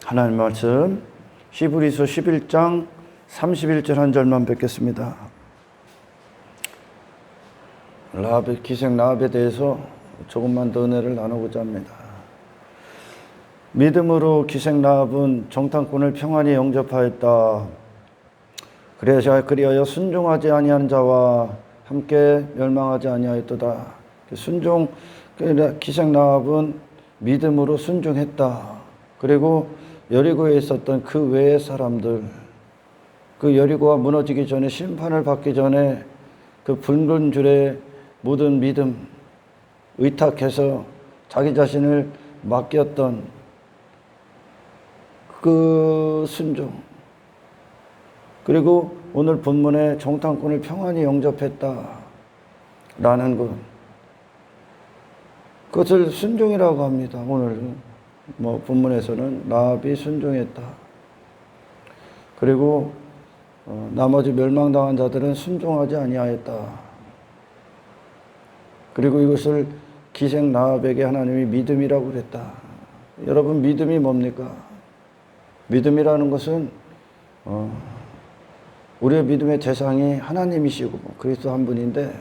하나님 말씀 히브리서 11장 31절 한 절만 뵙겠습니다. 기생 라합에 대해서 조금만 더 은혜를 나누고자 합니다. 믿음으로 기생 라합은 정탐꾼을 평안히 영접하였다. 그리하여 순종하지 아니한 자와 함께 멸망하지 아니하였도다. 기생 라합은 믿음으로 순종했다. 그리고 여리고에 있었던 그 외의 사람들, 그 여리고가 무너지기 전에, 심판을 받기 전에 그 붉은 줄에 모든 믿음, 의탁해서 자기 자신을 맡겼던 그 순종, 그리고 오늘 본문에 정탐꾼을 평안히 영접했다라는 것, 그것을 순종이라고 합니다. 오늘 본문에서는 라합이 순종했다. 그리고 나머지 멸망당한 자들은 순종하지 아니하였다. 그리고 이것을 기생 라합에게 하나님이 믿음이라고 그랬다. 여러분, 믿음이 뭡니까? 믿음이라는 것은 우리의 믿음의 대상이 하나님이시고 그리스도 한 분인데,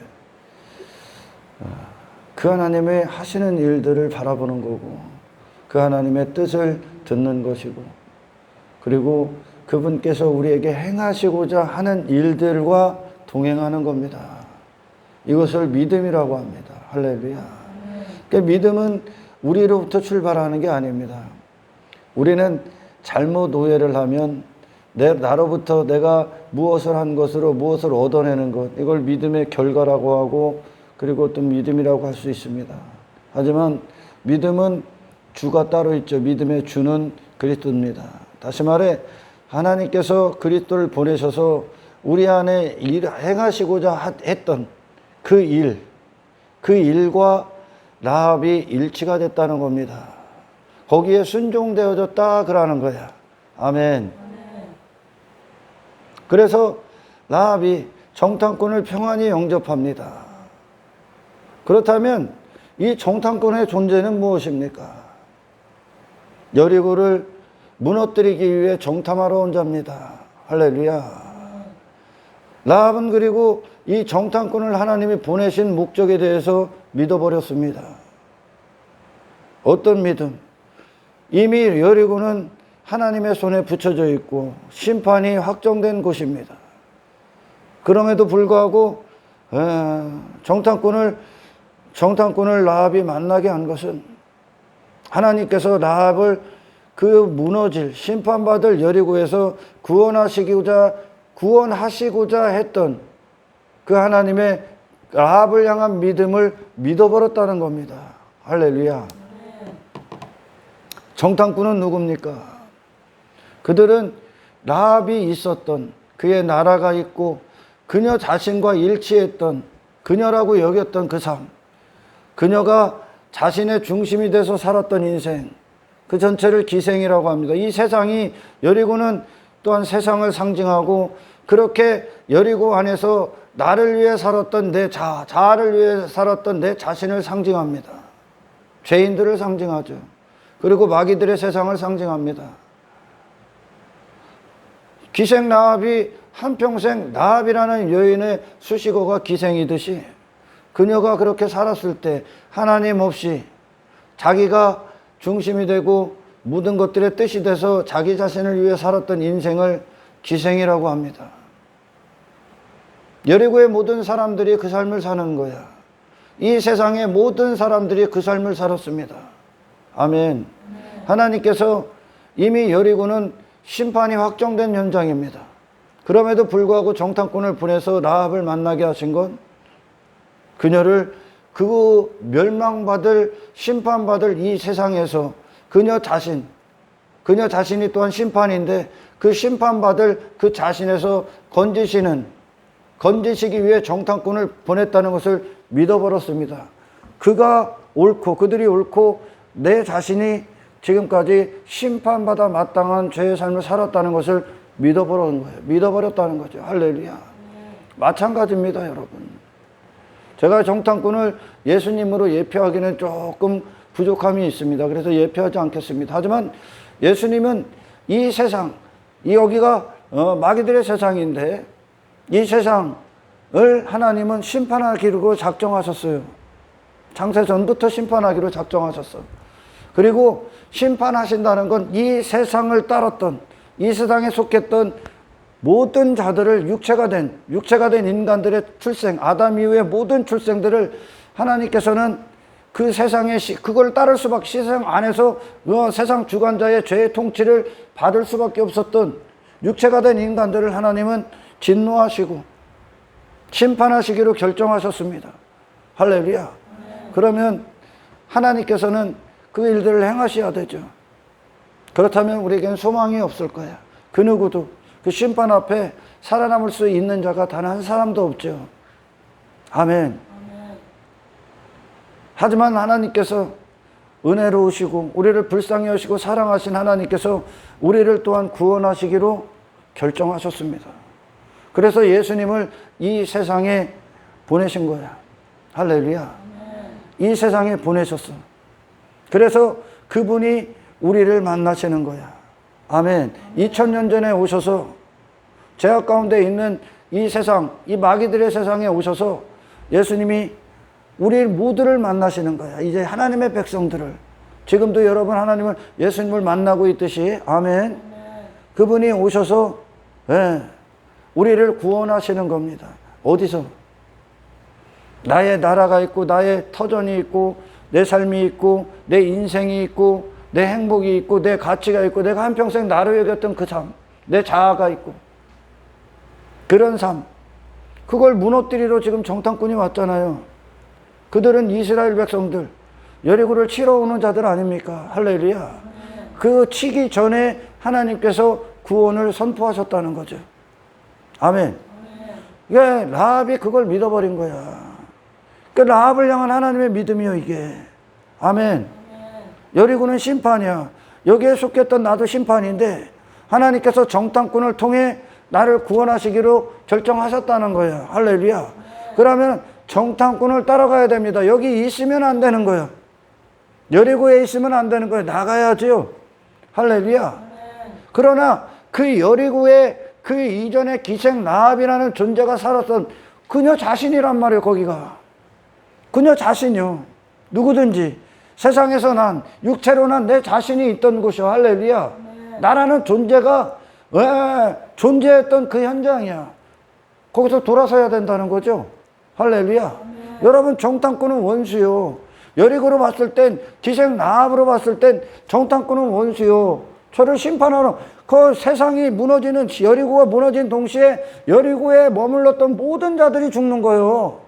그 하나님의 하시는 일들을 바라보는 거고, 그 하나님의 뜻을 듣는 것이고, 그리고 그분께서 우리에게 행하시고자 하는 일들과 동행하는 겁니다. 이것을 믿음이라고 합니다. 할렐루야. 그러니까 믿음은 우리로부터 출발하는 게 아닙니다. 우리는 잘못 오해를 하면 나로부터 내가 무엇을 한 것으로 무엇을 얻어내는 것, 이걸 믿음의 결과라고 하고, 그리고 또 믿음이라고 할 수 있습니다. 하지만 믿음은 주가 따로 있죠. 믿음의 주는 그리스도입니다. 다시 말해, 하나님께서 그리스도를 보내셔서 우리 안에 행하시고자 했던 그 일과 라합이 일치가 됐다는 겁니다. 거기에 순종되어졌다 그러는 거야. 아멘. 그래서 라합이 정탐꾼을 평안히 영접합니다. 그렇다면 이 정탐꾼의 존재는 무엇입니까? 여리고를 무너뜨리기 위해 정탐하러 온 자입니다. 할렐루야. 라합은 그리고 이 정탐꾼을 하나님이 보내신 목적에 대해서 믿어버렸습니다. 어떤 믿음? 이미 여리고는 하나님의 손에 붙여져 있고 심판이 확정된 곳입니다. 그럼에도 불구하고 정탐꾼을 라합이 만나게 한 것은 하나님께서 라합을 그 무너질 심판받을 여리고에서 구원하시고자 했던 그 하나님의 라합을 향한 믿음을 믿어버렸다는 겁니다. 할렐루야. 정탐꾼은 누굽니까? 그들은 라합이 있었던, 그의 나라가 있고 그녀 자신과 일치했던, 그녀라고 여겼던 그 삶, 그녀가 자신의 중심이 돼서 살았던 인생, 그 전체를 기생이라고 합니다. 이 세상이, 여리고는 또한 세상을 상징하고, 그렇게 여리고 안에서 나를 위해 살았던 자아를 위해 살았던 내 자신을 상징합니다. 죄인들을 상징하죠. 그리고 마귀들의 세상을 상징합니다. 기생 라합이 한평생 라합이라는 여인의 수식어가 기생이듯이, 그녀가 그렇게 살았을 때 하나님 없이 자기가 중심이 되고 모든 것들의 뜻이 돼서 자기 자신을 위해 살았던 인생을 기생이라고 합니다. 여리고의 모든 사람들이 그 삶을 사는 거야. 이 세상의 모든 사람들이 그 삶을 살았습니다. 아멘. 하나님께서 이미 여리고는 심판이 확정된 현장입니다. 그럼에도 불구하고 정탐꾼을 보내서 라합을 만나게 하신 건 그녀를 그 멸망받을, 심판받을 이 세상에서 그녀 자신이 또한 심판인데, 그 심판받을 그 자신에서 건지시기 위해 정탐꾼을 보냈다는 것을 믿어버렸습니다. 그들이 옳고 내 자신이 지금까지 심판받아 마땅한 죄의 삶을 살았다는 것을 믿어버렸다는 거죠. 할렐루야. 마찬가지입니다, 여러분. 제가 정탐꾼을 예수님으로 예표하기는 조금 부족함이 있습니다. 그래서 예표하지 않겠습니다. 하지만 예수님은 이 세상, 여기가 마귀들의 세상인데 이 세상을 하나님은 심판하기로 작정하셨어요. 창세전부터 심판하기로 작정하셨어. 그리고 심판하신다는 건 이 세상을 따랐던, 이 세상에 속했던 모든 자들을 육체가 된 인간들의 출생, 아담 이후의 모든 출생들을 하나님께서는 그 세상에 그걸 따를 수밖에, 세상 안에서 세상 주관자의 죄의 통치를 받을 수밖에 없었던 육체가 된 인간들을 하나님은 진노하시고 심판하시기로 결정하셨습니다. 할렐루야. 그러면 하나님께서는 그 일들을 행하셔야 되죠. 그렇다면 우리에겐 소망이 없을 거야. 그 누구도 그 심판 앞에 살아남을 수 있는 자가 단 한 사람도 없죠. 아멘. 하지만 하나님께서 은혜로우시고 우리를 불쌍히 여시고 사랑하신 하나님께서 우리를 또한 구원하시기로 결정하셨습니다. 그래서 예수님을 이 세상에 보내신 거야. 할렐루야. 이 세상에 보내셨어. 그래서 그분이 우리를 만나시는 거야. 아멘. 2000년 전에 오셔서 죄악 가운데 있는 이 세상, 이 마귀들의 세상에 오셔서 예수님이 우리 모두를 만나시는 거야. 이제 하나님의 백성들을. 지금도 여러분 하나님을, 예수님을 만나고 있듯이. 아멘. 그분이 오셔서 우리를 구원하시는 겁니다. 어디서? 나의 나라가 있고 나의 터전이 있고 내 삶이 있고 내 인생이 있고 내 행복이 있고 내 가치가 있고 내가 한평생 나로 여겼던 그 삶, 내 자아가 있고 그런 삶, 그걸 무너뜨리러 지금 정탐꾼이 왔잖아요. 그들은 이스라엘 백성들, 여리고를 치러 오는 자들 아닙니까? 할렐루야. 그 치기 전에 하나님께서 구원을 선포하셨다는 거죠. 아멘. 이게 라합이 그걸 믿어버린 거야. 그 라합을 향한 하나님의 믿음이요 이게. 아멘. 여리고는 심판이야. 여기에 속했던 나도 심판인데 하나님께서 정탐꾼을 통해 나를 구원하시기로 결정하셨다는 거예요. 할렐루야. 그러면 정탐꾼을 따라가야 됩니다. 여기 있으면 안 되는 거예요. 여리고에 있으면 안 되는 거예요. 나가야죠. 할렐루야. 그러나 그 여리고에 그 이전에 기생 라합이라는 존재가 살았던 그녀 자신이란 말이에요. 거기가 그녀 자신이요. 누구든지 세상에서 난 육체로 난 내 자신이 있던 곳이요. 할렐루야. 나라는 존재가 존재했던 그 현장이야. 거기서 돌아서야 된다는 거죠. 할렐루야. 여러분 정탐꾼은 원수요. 여리고로 봤을 땐, 기생 라합으로 봤을 땐 정탐꾼은 원수요. 저를 심판하러, 그 세상이 무너지는, 여리고가 무너진 동시에 여리고에 머물렀던 모든 자들이 죽는 거예요.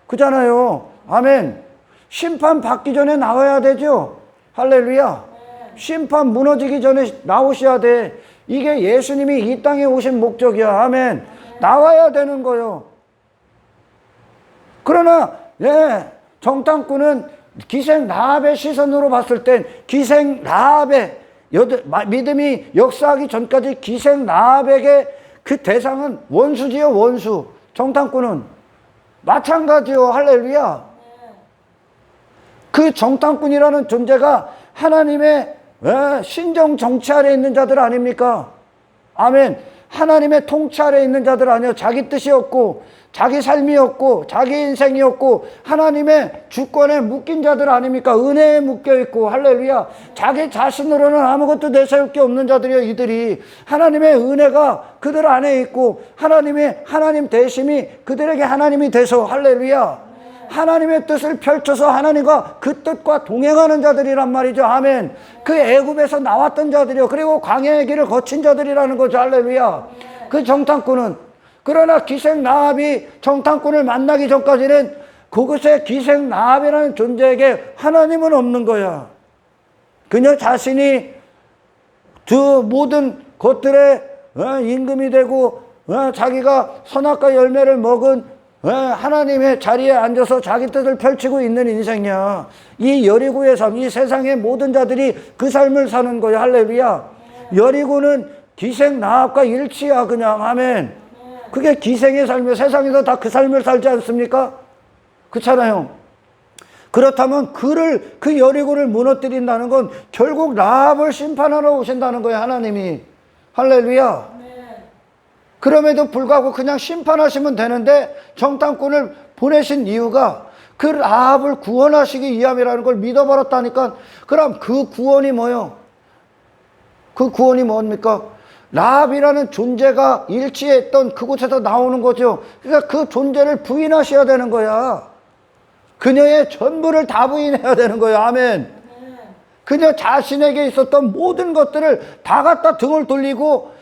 그잖아요. 아멘. 심판 받기 전에 나와야 되죠. 할렐루야. 심판 무너지기 전에 나오셔야 돼. 이게 예수님이 이 땅에 오신 목적이야. 아멘. 나와야 되는 거예요. 그러나 정탐꾼은 기생 라합의 시선으로 봤을 땐 기생 라합의 믿음이 역사하기 전까지 기생 라합에게 그 대상은 원수지요. 원수. 정탐꾼은 마찬가지요. 할렐루야. 그 정탐꾼이라는 존재가 하나님의 신정 정치 아래 있는 자들 아닙니까? 아멘. 하나님의 통치 아래 있는 자들 아니에요. 자기 뜻이 없고 자기 삶이 없고 자기 인생이 없고 하나님의 주권에 묶인 자들 아닙니까? 은혜에 묶여있고. 할렐루야. 자기 자신으로는 아무것도 내세울 게 없는 자들이요. 이들이 하나님의 은혜가 그들 안에 있고 하나님 대심이 그들에게 하나님이 돼서. 할렐루야. 하나님의 뜻을 펼쳐서 하나님과 그 뜻과 동행하는 자들이란 말이죠. 아멘. 그 애굽에서 나왔던 자들이요. 그리고 광야의 길을 거친 자들이라는 거죠. 할렐루야. 그 정탐꾼은, 그러나 기생 라합이 정탐꾼을 만나기 전까지는 그곳에 기생 라합이라는 존재에게 하나님은 없는 거야. 그녀 자신이 그 모든 것들의 임금이 되고 자기가 선악과 열매를 먹은 하나님의 자리에 앉아서 자기 뜻을 펼치고 있는 인생이야. 이 여리고의 삶, 이 세상의 모든 자들이 그 삶을 사는 거야. 할렐루야. 여리고는 기생 라합과 일치야. 그냥. 아멘. 그게 기생의 삶이야. 세상에서 다 그 삶을 살지 않습니까? 그렇잖아요. 그렇다면 그 여리고를 무너뜨린다는 건 결국 라합을 심판하러 오신다는 거예요, 하나님이. 할렐루야. 그럼에도 불구하고 그냥 심판하시면 되는데 정탐꾼을 보내신 이유가 그 라합을 구원하시기 위함이라는 걸 믿어버렸다니까. 그럼 그 구원이 뭐요? 그 구원이 뭡니까? 라합이라는 존재가 일치했던 그곳에서 나오는 거죠. 그러니까 그 존재를 부인하셔야 되는 거야. 그녀의 전부를 다 부인해야 되는 거예요. 아멘. 그녀 자신에게 있었던 모든 것들을 다 갖다 등을 돌리고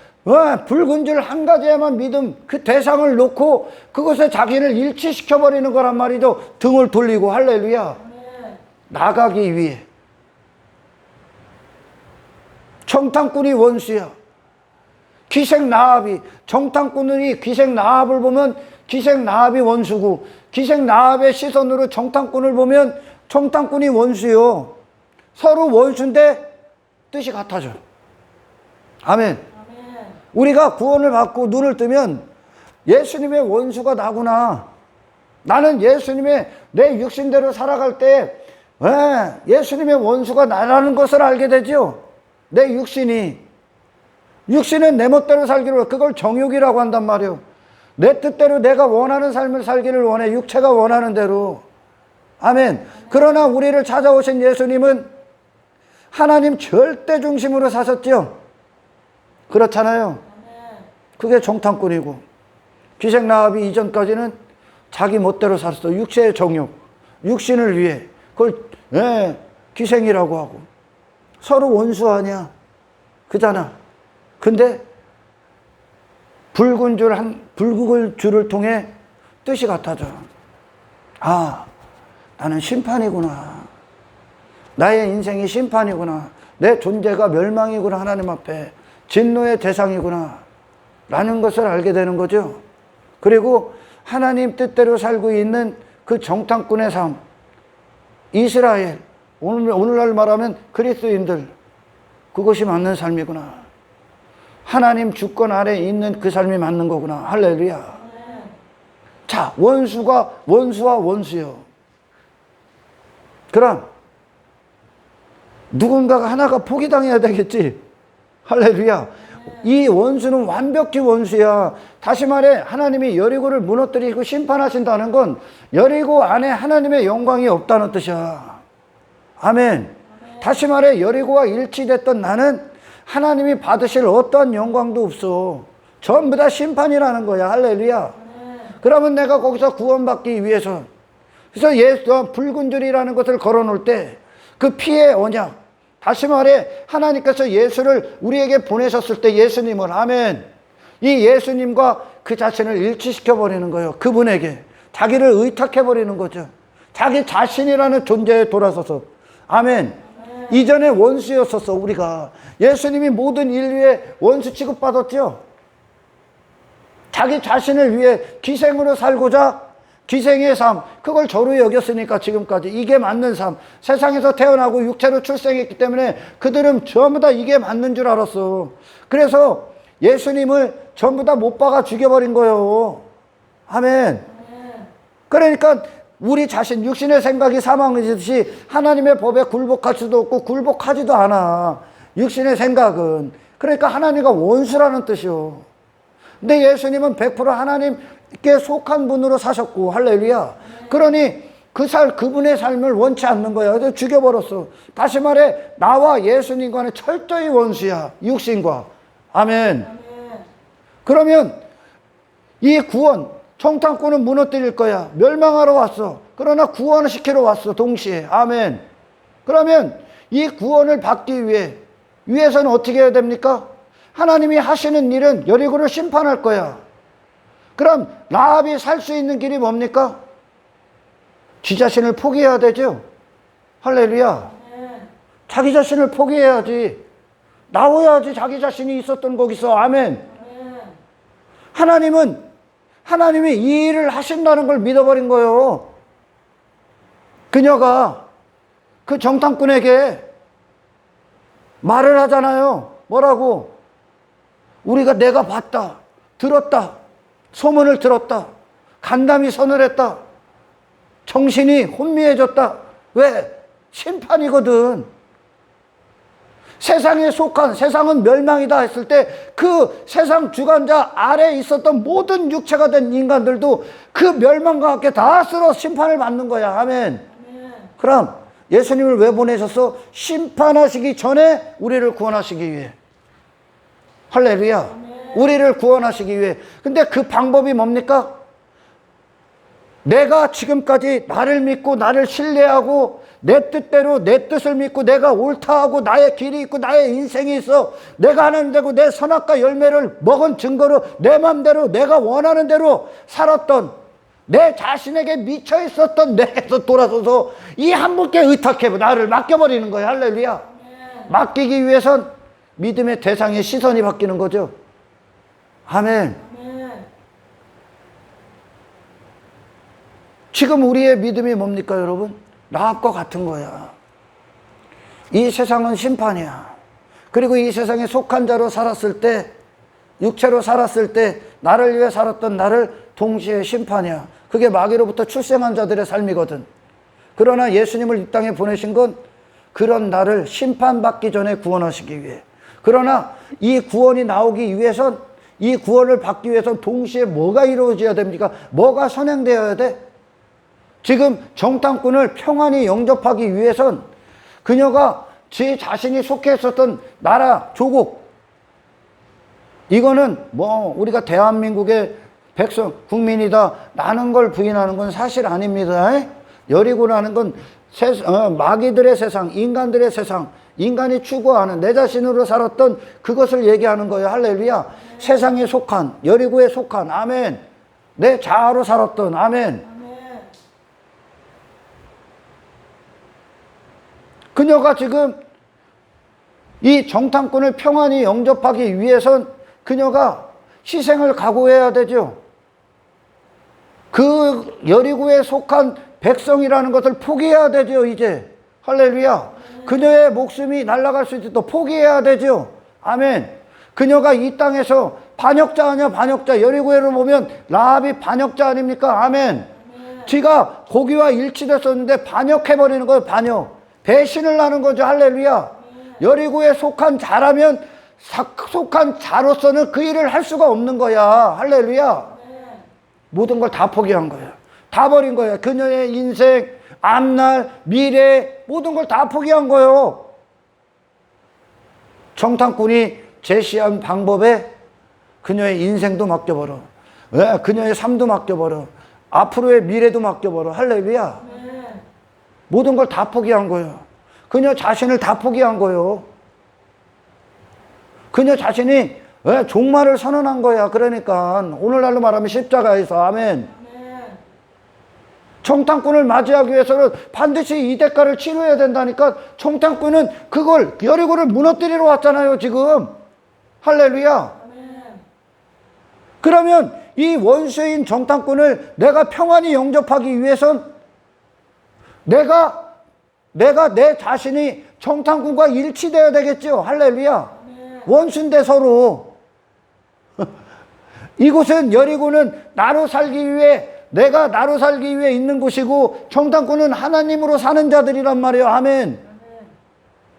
붉은 줄 한 가지에만 믿음, 그 대상을 놓고 그것에 자기를 일치시켜버리는 거란 말이죠. 등을 돌리고. 할렐루야. 나가기 위해. 정탐꾼이 원수야. 기생 라합이, 정탐꾼이 기생 라합을 보면 기생 라합이 원수고, 기생 라합의 시선으로 정탐꾼을 보면 정탐꾼이 원수요. 서로 원수인데 뜻이 같아져. 아멘. 우리가 구원을 받고 눈을 뜨면 예수님의 원수가 나구나. 나는 예수님의 내 육신대로 살아갈 때 예수님의 원수가 나라는 것을 알게 되죠. 내 육신은 내 멋대로 살기로, 그걸 정욕이라고 한단 말이에요. 내 뜻대로 내가 원하는 삶을 살기를 원해. 육체가 원하는 대로. 아멘. 그러나 우리를 찾아오신 예수님은 하나님 절대 중심으로 사셨죠. 그렇잖아요. 그게 정탐꾼이고, 기생 라합이 이전까지는 자기 멋대로 살았어. 육체의 정욕, 육신을 위해. 그걸 기생이라고 하고. 서로 원수 아니야. 그잖아. 근데 붉은 줄을 통해 뜻이 같아져. 아, 나는 심판이구나. 나의 인생이 심판이구나. 내 존재가 멸망이구나. 하나님 앞에 진노의 대상이구나 라는 것을 알게 되는 거죠. 그리고 하나님 뜻대로 살고 있는 그 정탐꾼의 삶, 이스라엘, 오늘날 말하면 그리스도인들, 그것이 맞는 삶이구나. 하나님 주권 아래 있는 그 삶이 맞는 거구나. 할렐루야. 자, 원수와 원수요. 그럼 누군가가 하나가 포기당해야 되겠지. 할렐루야. 이 원수는 완벽히 원수야. 다시 말해, 하나님이 여리고를 무너뜨리고 심판하신다는 건 여리고 안에 하나님의 영광이 없다는 뜻이야. 아멘. 다시 말해, 여리고와 일치됐던 나는 하나님이 받으실 어떠한 영광도 없어. 전부 다 심판이라는 거야. 할렐루야. 그러면 내가 거기서 구원받기 위해서, 그래서 예수와 붉은 줄이라는 것을 걸어놓을 때 그 피의 언약, 다시 말해 하나님께서 예수를 우리에게 보내셨을 때 예수님을, 아멘, 이 예수님과 그 자신을 일치시켜버리는 거예요. 그분에게 자기를 의탁해버리는 거죠. 자기 자신이라는 존재에 돌아서서. 아멘. 이전에 원수였었어. 우리가 예수님이 모든 인류의 원수 취급받았죠. 자기 자신을 위해 기생으로 살고자 기생의 삶, 그걸 저로 여겼으니까 지금까지 이게 맞는 삶. 세상에서 태어나고 육체로 출생했기 때문에 그들은 전부 다 이게 맞는 줄 알았어. 그래서 예수님을 전부 다 못 박아 죽여버린 거예요. 아멘. 그러니까 우리 자신, 육신의 생각이 사망이듯이 하나님의 법에 굴복할 수도 없고 굴복하지도 않아. 육신의 생각은. 그러니까 하나님과 원수라는 뜻이요. 근데 예수님은 100% 하나님께 속한 분으로 사셨고, 할렐루야. 그러니 그분의 삶을 원치 않는 거야. 그래서 죽여버렸어. 다시 말해, 나와 예수님과는 철저히 원수야. 육신과. 아멘. 그러면 이 구원, 정탐꾼은 무너뜨릴 거야. 멸망하러 왔어. 그러나 구원을 시키러 왔어. 동시에. 아멘. 그러면 이 구원을 받기 위해서는 어떻게 해야 됩니까? 하나님이 하시는 일은 여리고를 심판할 거야. 그럼 라합이 살 수 있는 길이 뭡니까? 지 자신을 포기해야 되죠. 할렐루야. 자기 자신을 포기해야지. 나와야지 자기 자신이 있었던 거기서. 아멘. 하나님이 이 일을 하신다는 걸 믿어버린 거예요. 그녀가 그 정탐꾼에게 말을 하잖아요. 뭐라고? 내가 봤다, 들었다, 소문을 들었다, 간담이 선을 했다, 정신이 혼미해졌다, 왜? 심판이거든. 세상에 속한, 세상은 멸망이다 했을 때 그 세상 주관자 아래에 있었던 모든 육체가 된 인간들도 그 멸망과 함께 다 쓸어 심판을 받는 거야. 아멘. 그럼 예수님을 왜 보내셨어? 심판하시기 전에 우리를 구원하시기 위해. 할렐루야. 우리를 구원하시기 위해. 근데 그 방법이 뭡니까? 내가 지금까지 나를 믿고 나를 신뢰하고 내 뜻대로 내 뜻을 믿고 내가 옳다 하고 나의 길이 있고 나의 인생이 있어. 내가 하는 대로 내 선악과 열매를 먹은 증거로 내 맘대로 내가 원하는 대로 살았던 내 자신에게 미쳐 있었던 내게서 돌아서서 이 한 분께 의탁해 나를 맡겨버리는 거예요. 할렐루야. 맡기기 위해선 믿음의 대상의 시선이 바뀌는 거죠. 아멘. 지금 우리의 믿음이 뭡니까 여러분? 라합과 같은 거야. 이 세상은 심판이야. 그리고 이 세상에 속한 자로 살았을 때, 육체로 살았을 때 나를 위해 살았던 나를 동시에 심판이야. 그게 마귀로부터 출생한 자들의 삶이거든. 그러나 예수님을 이 땅에 보내신 건 그런 나를 심판받기 전에 구원하시기 위해. 그러나 이 구원이 나오기 위해선, 이 구원을 받기 위해선 동시에 뭐가 이루어져야 됩니까? 뭐가 선행되어야 돼? 지금 정탐꾼을 평안히 영접하기 위해선 그녀가 제 자신이 속해 있었던 나라, 조국, 이거는 뭐 우리가 대한민국의 백성, 국민이다 라는 걸 부인하는 건 사실 아닙니다. 여리고라는 건 마귀들의 세상, 인간들의 세상, 인간이 추구하는 내 자신으로 살았던 그것을 얘기하는 거예요. 할렐루야. 세상에 속한, 여리고에 속한, 아멘. 내 자아로 살았던, 아멘. 그녀가 지금 이 정탐꾼을 평안히 영접하기 위해선 그녀가 희생을 각오해야 되죠. 그 여리고에 속한 백성이라는 것을 포기해야 되죠, 이제. 할렐루야. 그녀의 목숨이 날아갈 수 있도록 포기해야 되죠. 아멘. 그녀가 이 땅에서 반역자 아니야, 반역자. 여리고에를 보면 라합이 반역자 아닙니까? 아멘. 지가 고기와 일치됐었는데 반역해버리는 거예요, 반역. 배신을 하는 거죠. 할렐루야. 여리고에 속한 자라면 속한 자로서는 그 일을 할 수가 없는 거야. 할렐루야. 모든 걸 다 포기한 거예요. 다 버린 거예요. 그녀의 인생, 앞날, 미래 모든 걸 다 포기한 거예요. 정탐꾼이 제시한 방법에 그녀의 인생도 맡겨버려. 그녀의 삶도 맡겨버려. 앞으로의 미래도 맡겨버려. 할렐루야. 모든 걸 다 포기한 거예요. 그녀 자신을 다 포기한 거예요. 그녀 자신이 종말을 선언한 거야. 그러니까 오늘날로 말하면 십자가에서. 아멘. 정탐꾼을 맞이하기 위해서는 반드시 이 대가를 치러야 된다니까. 정탐꾼은 그걸 여리고를 무너뜨리러 왔잖아요 지금. 할렐루야. 그러면 이 원수인 정탐꾼을 내가 평안히 영접하기 위해선 내가 내 자신이 정탐꾼과 일치되어야 되겠죠. 할렐루야. 원수인데 서로. 이곳은 여리고는 나로 살기 위해, 내가 나로 살기 위해 있는 곳이고 정탐꾼은 하나님으로 사는 자들이란 말이에요. 아멘.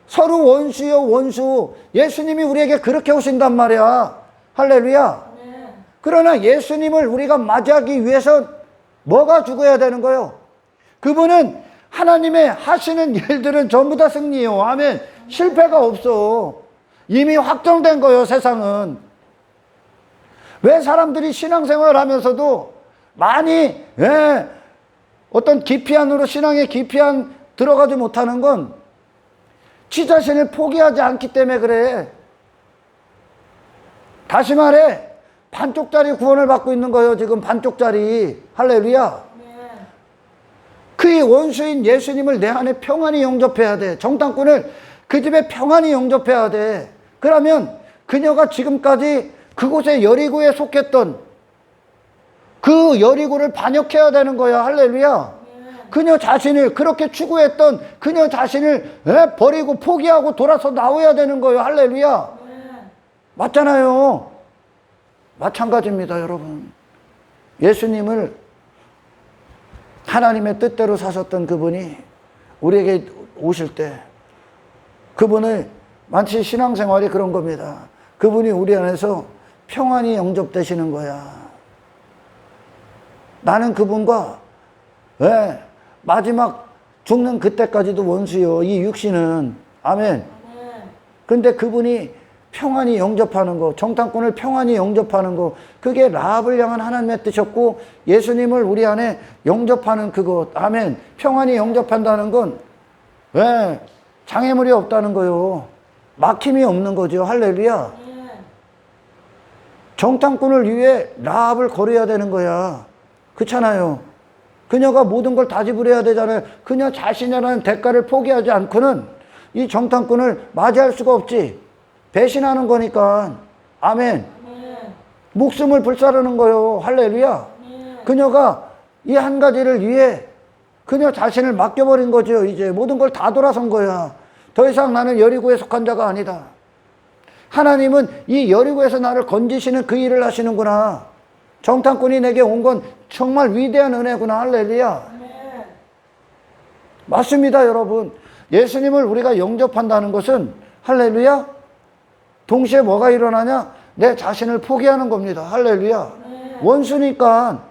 서로 원수요, 원수. 예수님이 우리에게 그렇게 오신단 말이야. 할렐루야. 그러나 예수님을 우리가 맞이하기 위해선 뭐가 죽어야 되는 거예요? 그분은 하나님의 하시는 일들은 전부 다 승리예요. 아멘. 실패가 없어. 이미 확정된 거예요, 세상은. 왜 사람들이 신앙생활 하면서도 많이, 어떤 기피안으로 신앙에 기피안 들어가지 못하는 건 지 자신을 포기하지 않기 때문에 그래. 다시 말해, 반쪽짜리 구원을 받고 있는 거예요, 지금 반쪽짜리. 할렐루야. 그 원수인 예수님을 내 안에 평안히 영접해야 돼. 정탐꾼을 그 집에 평안히 영접해야 돼. 그러면 그녀가 지금까지 그곳에 여리고에 속했던 그 여리고를 반역해야 되는 거야. 할렐루야. 그녀 자신을 그렇게 추구했던 그녀 자신을 버리고 포기하고 돌아서 나와야 되는 거예요. 할렐루야. 맞잖아요. 마찬가지입니다, 여러분. 예수님을 하나님의 뜻대로 사셨던 그분이 우리에게 오실 때 그분의 마치 신앙생활이 그런 겁니다. 그분이 우리 안에서 평안히 영접되시는 거야. 나는 그분과 마지막 죽는 그때까지도 원수요. 이 육신은. 아멘. 근데 그분이 평안히 영접하는 거, 정탐꾼을 평안히 영접하는 거, 그게 라합을 향한 하나님의 뜻이었고 예수님을 우리 안에 영접하는 그것. 아멘. 평안히 영접한다는 건 장애물이 없다는 거요. 막힘이 없는 거죠. 할렐루야. 정탐꾼을 위해 라합을 거려야 되는 거야. 그렇잖아요. 그녀가 모든 걸 다 지불해야 되잖아요. 그녀 자신이라는 대가를 포기하지 않고는 이 정탐꾼을 맞이할 수가 없지. 배신하는 거니까. 아멘. 목숨을 불사르는 거요. 할렐루야. 그녀가 이 한 가지를 위해 그녀 자신을 맡겨버린 거죠. 이제 모든 걸 다 돌아선 거야. 더 이상 나는 여리고에 속한 자가 아니다. 하나님은 이 여리고에서 나를 건지시는 그 일을 하시는구나. 정탐꾼이 내게 온 건 정말 위대한 은혜구나. 할렐루야. 맞습니다, 여러분. 예수님을 우리가 영접한다는 것은 할렐루야. 동시에 뭐가 일어나냐? 내 자신을 포기하는 겁니다. 할렐루야. 원수니까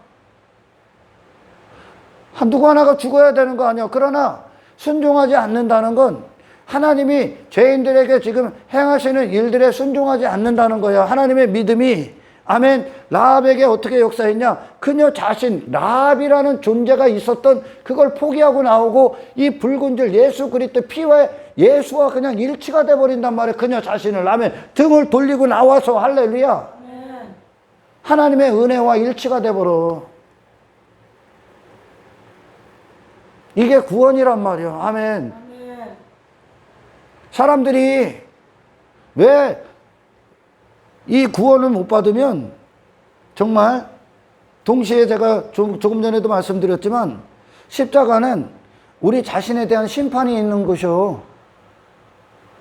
누구 하나가 죽어야 되는 거 아니야. 그러나 순종하지 않는다는 건 하나님이 죄인들에게 지금 행하시는 일들에 순종하지 않는다는 거야. 하나님의 믿음이. 아멘. 라합에게 어떻게 역사했냐? 그녀 자신, 라합이라는 존재가 있었던 그걸 포기하고 나오고 이 붉은 줄 예수 그리스도 피와 예수와 그냥 일치가 돼버린단 말이에요. 그녀 자신을. 아멘. 등을 돌리고 나와서. 할렐루야. 하나님의 은혜와 일치가 돼버려. 이게 구원이란 말이야. 아멘. 사람들이 왜 이 구원을 못 받으면 정말 동시에 제가 조금 전에도 말씀드렸지만 십자가는 우리 자신에 대한 심판이 있는 것이요.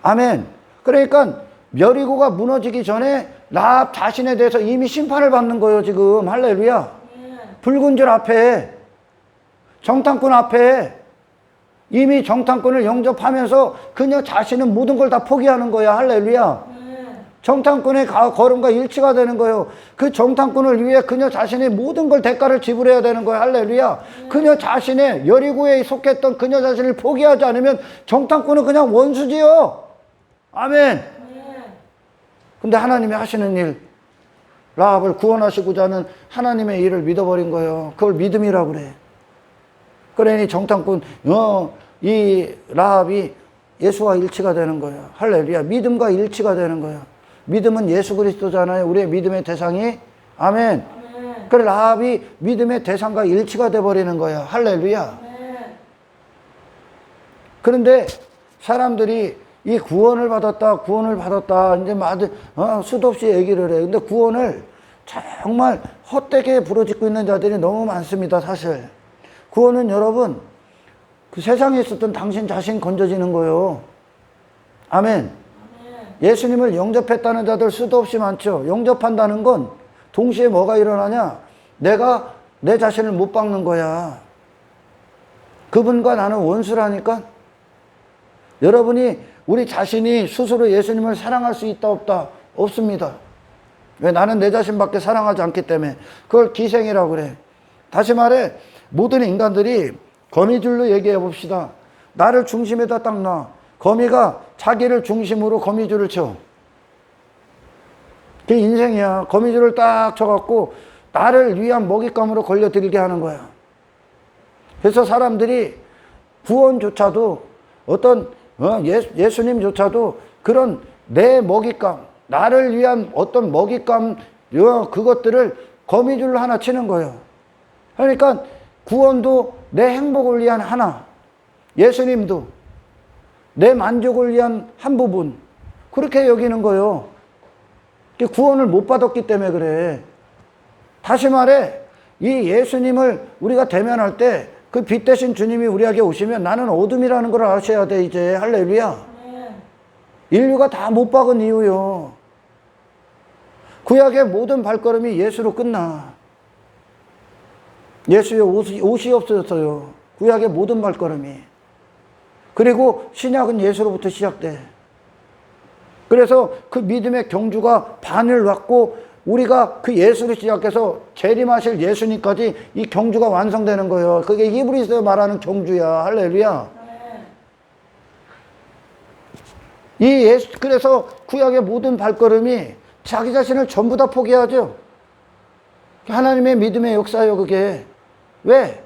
아멘. 그러니까 여리고가 무너지기 전에 라합 자신에 대해서 이미 심판을 받는 거예요. 지금. 할렐루야. 붉은 줄 앞에 정탐꾼 앞에 이미 정탐꾼을 영접하면서 그녀 자신은 모든 걸 다 포기하는 거야. 할렐루야. 정탐꾼의 걸음과 일치가 되는 거예요. 그 정탐꾼을 위해 그녀 자신의 모든 걸 대가를 지불해야 되는 거예요. 할렐루야. 그녀 자신의 여리고에 속했던 그녀 자신을 포기하지 않으면 정탐꾼은 그냥 원수지요. 아멘. 근데 하나님이 하시는 일, 라합을 구원하시고자 하는 하나님의 일을 믿어버린 거예요. 그걸 믿음이라고 그래. 그러니 정탐꾼 이 라합이 예수와 일치가 되는 거예요. 할렐루야. 믿음과 일치가 되는 거예요. 믿음은 예수 그리스도잖아요. 우리의 믿음의 대상이. 아멘. 그래 라합이 믿음의 대상과 일치가 돼버리는 거예요. 할렐루야. 그런데 사람들이 이 구원을 받았다 이제 수도 없이 얘기를 해. 근데 구원을 정말 헛되게 부르짖고 있는 자들이 너무 많습니다. 사실 구원은 여러분 그 세상에 있었던 당신 자신 건져지는 거예요. 아멘. 예수님을 영접했다는 자들 수도 없이 많죠. 영접한다는 건 동시에 뭐가 일어나냐? 내가 내 자신을 못 박는 거야. 그분과 나는 원수라니까. 여러분이 우리 자신이 스스로 예수님을 사랑할 수 있다 없다? 없습니다. 왜? 나는 내 자신밖에 사랑하지 않기 때문에. 그걸 기생이라고 그래. 다시 말해 모든 인간들이 거미줄로 얘기해 봅시다. 나를 중심에다 딱 놔. 거미가 자기를 중심으로 거미줄을 쳐. 그게 인생이야. 거미줄을 딱 쳐갖고 나를 위한 먹잇감으로 걸려들게 하는 거야. 그래서 사람들이 구원조차도 어떤 예수님조차도 그런 내 먹잇감, 나를 위한 어떤 먹잇감 그것들을 거미줄로 하나 치는 거예요. 그러니까 구원도 내 행복을 위한 하나, 예수님도 내 만족을 위한 한 부분, 그렇게 여기는 거예요. 구원을 못 받았기 때문에 그래. 다시 말해 이 예수님을 우리가 대면할 때 그 빛 대신 주님이 우리에게 오시면 나는 어둠이라는 걸 아셔야 돼. 이제 할렐루야. 인류가 다 못 박은 이유요. 구약의 모든 발걸음이 예수로 끝나. 예수의 옷이 없어졌어요. 구약의 모든 발걸음이. 그리고 신약은 예수로부터 시작돼. 그래서 그 믿음의 경주가 반을 왔고 우리가 그 예수를 시작해서 재림하실 예수님까지 이 경주가 완성되는 거예요. 그게 히브리서에 말하는 경주야. 할렐루야. 이 예수, 그래서 구약의 모든 발걸음이 자기 자신을 전부 다 포기하죠. 하나님의 믿음의 역사예요, 그게. 왜?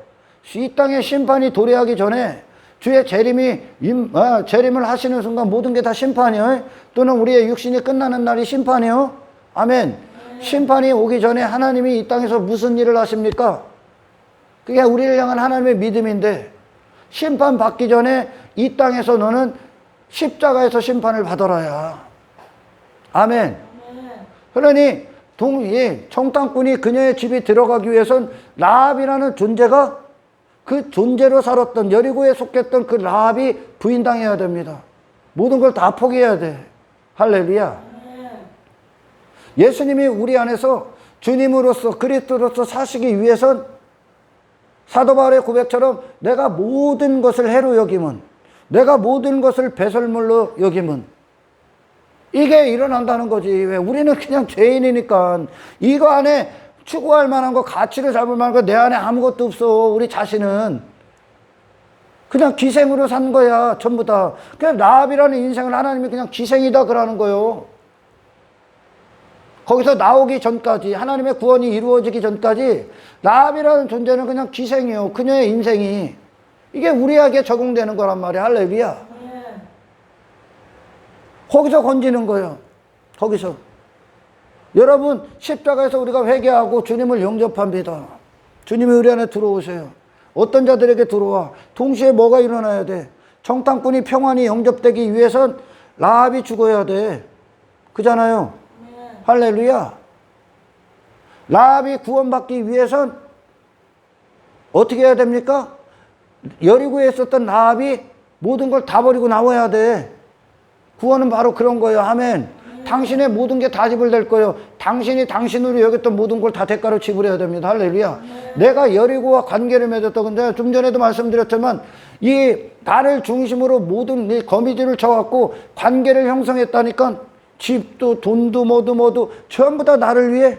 이 땅에 심판이 도래하기 전에 주의 재림을 하시는 순간 모든 게 다 심판이요. 또는 우리의 육신이 끝나는 날이 심판이요. 아멘. 심판이 오기 전에 하나님이 이 땅에서 무슨 일을 하십니까? 그게 우리를 향한 하나님의 믿음인데, 심판 받기 전에 이 땅에서 너는 십자가에서 심판을 받아라야. 아멘. 그러니 정탐꾼이 그녀의 집에 들어가기 위해선 라합이라는 존재가 그 존재로 살았던 여리고에 속했던 그 라합이 부인당해야 됩니다. 모든 걸 다 포기해야 돼. 할렐루야. 예수님이 우리 안에서 주님으로서 그리스도로서 사시기 위해선 사도 바울의 고백처럼 내가 모든 것을 해로 여김은, 내가 모든 것을 배설물로 여김은, 이게 일어난다는 거지. 왜? 우리는 그냥 죄인이니까 이거 안에 추구할 만한 거, 가치를 잡을 만한 거 내 안에 아무것도 없어. 우리 자신은 그냥 기생으로 산 거야. 전부 다. 그냥 라합이라는 인생을 하나님이 그냥 기생이다 그러는 거예요. 거기서 나오기 전까지, 하나님의 구원이 이루어지기 전까지 라합이라는 존재는 그냥 기생이에요. 그녀의 인생이. 이게 우리에게 적용되는 거란 말이야. 할렐루야. 거기서 건지는 거예요. 거기서. 여러분, 십자가에서 우리가 회개하고 주님을 영접합니다. 주님이 우리 안에 들어오세요. 어떤 자들에게 들어와? 동시에 뭐가 일어나야 돼? 정탐꾼이 평안히 영접되기 위해선 라합이 죽어야 돼. 그잖아요. 할렐루야. 라합이 구원받기 위해선 어떻게 해야 됩니까? 여리고에 있었던 라합이 모든 걸 다 버리고 나와야 돼. 구원은 바로 그런 거예요. 아멘. 당신의 모든 게 다 지불될 거예요. 당신이 당신으로 여겼던 모든 걸 다 대가로 지불해야 됩니다. 할렐루야. 내가 여리고와 관계를 맺었다. 근데 좀 전에도 말씀드렸지만 이 나를 중심으로 모든 이 거미줄을 쳐갖고 관계를 형성했다니까 집도 돈도 뭐도 전부 다 나를 위해.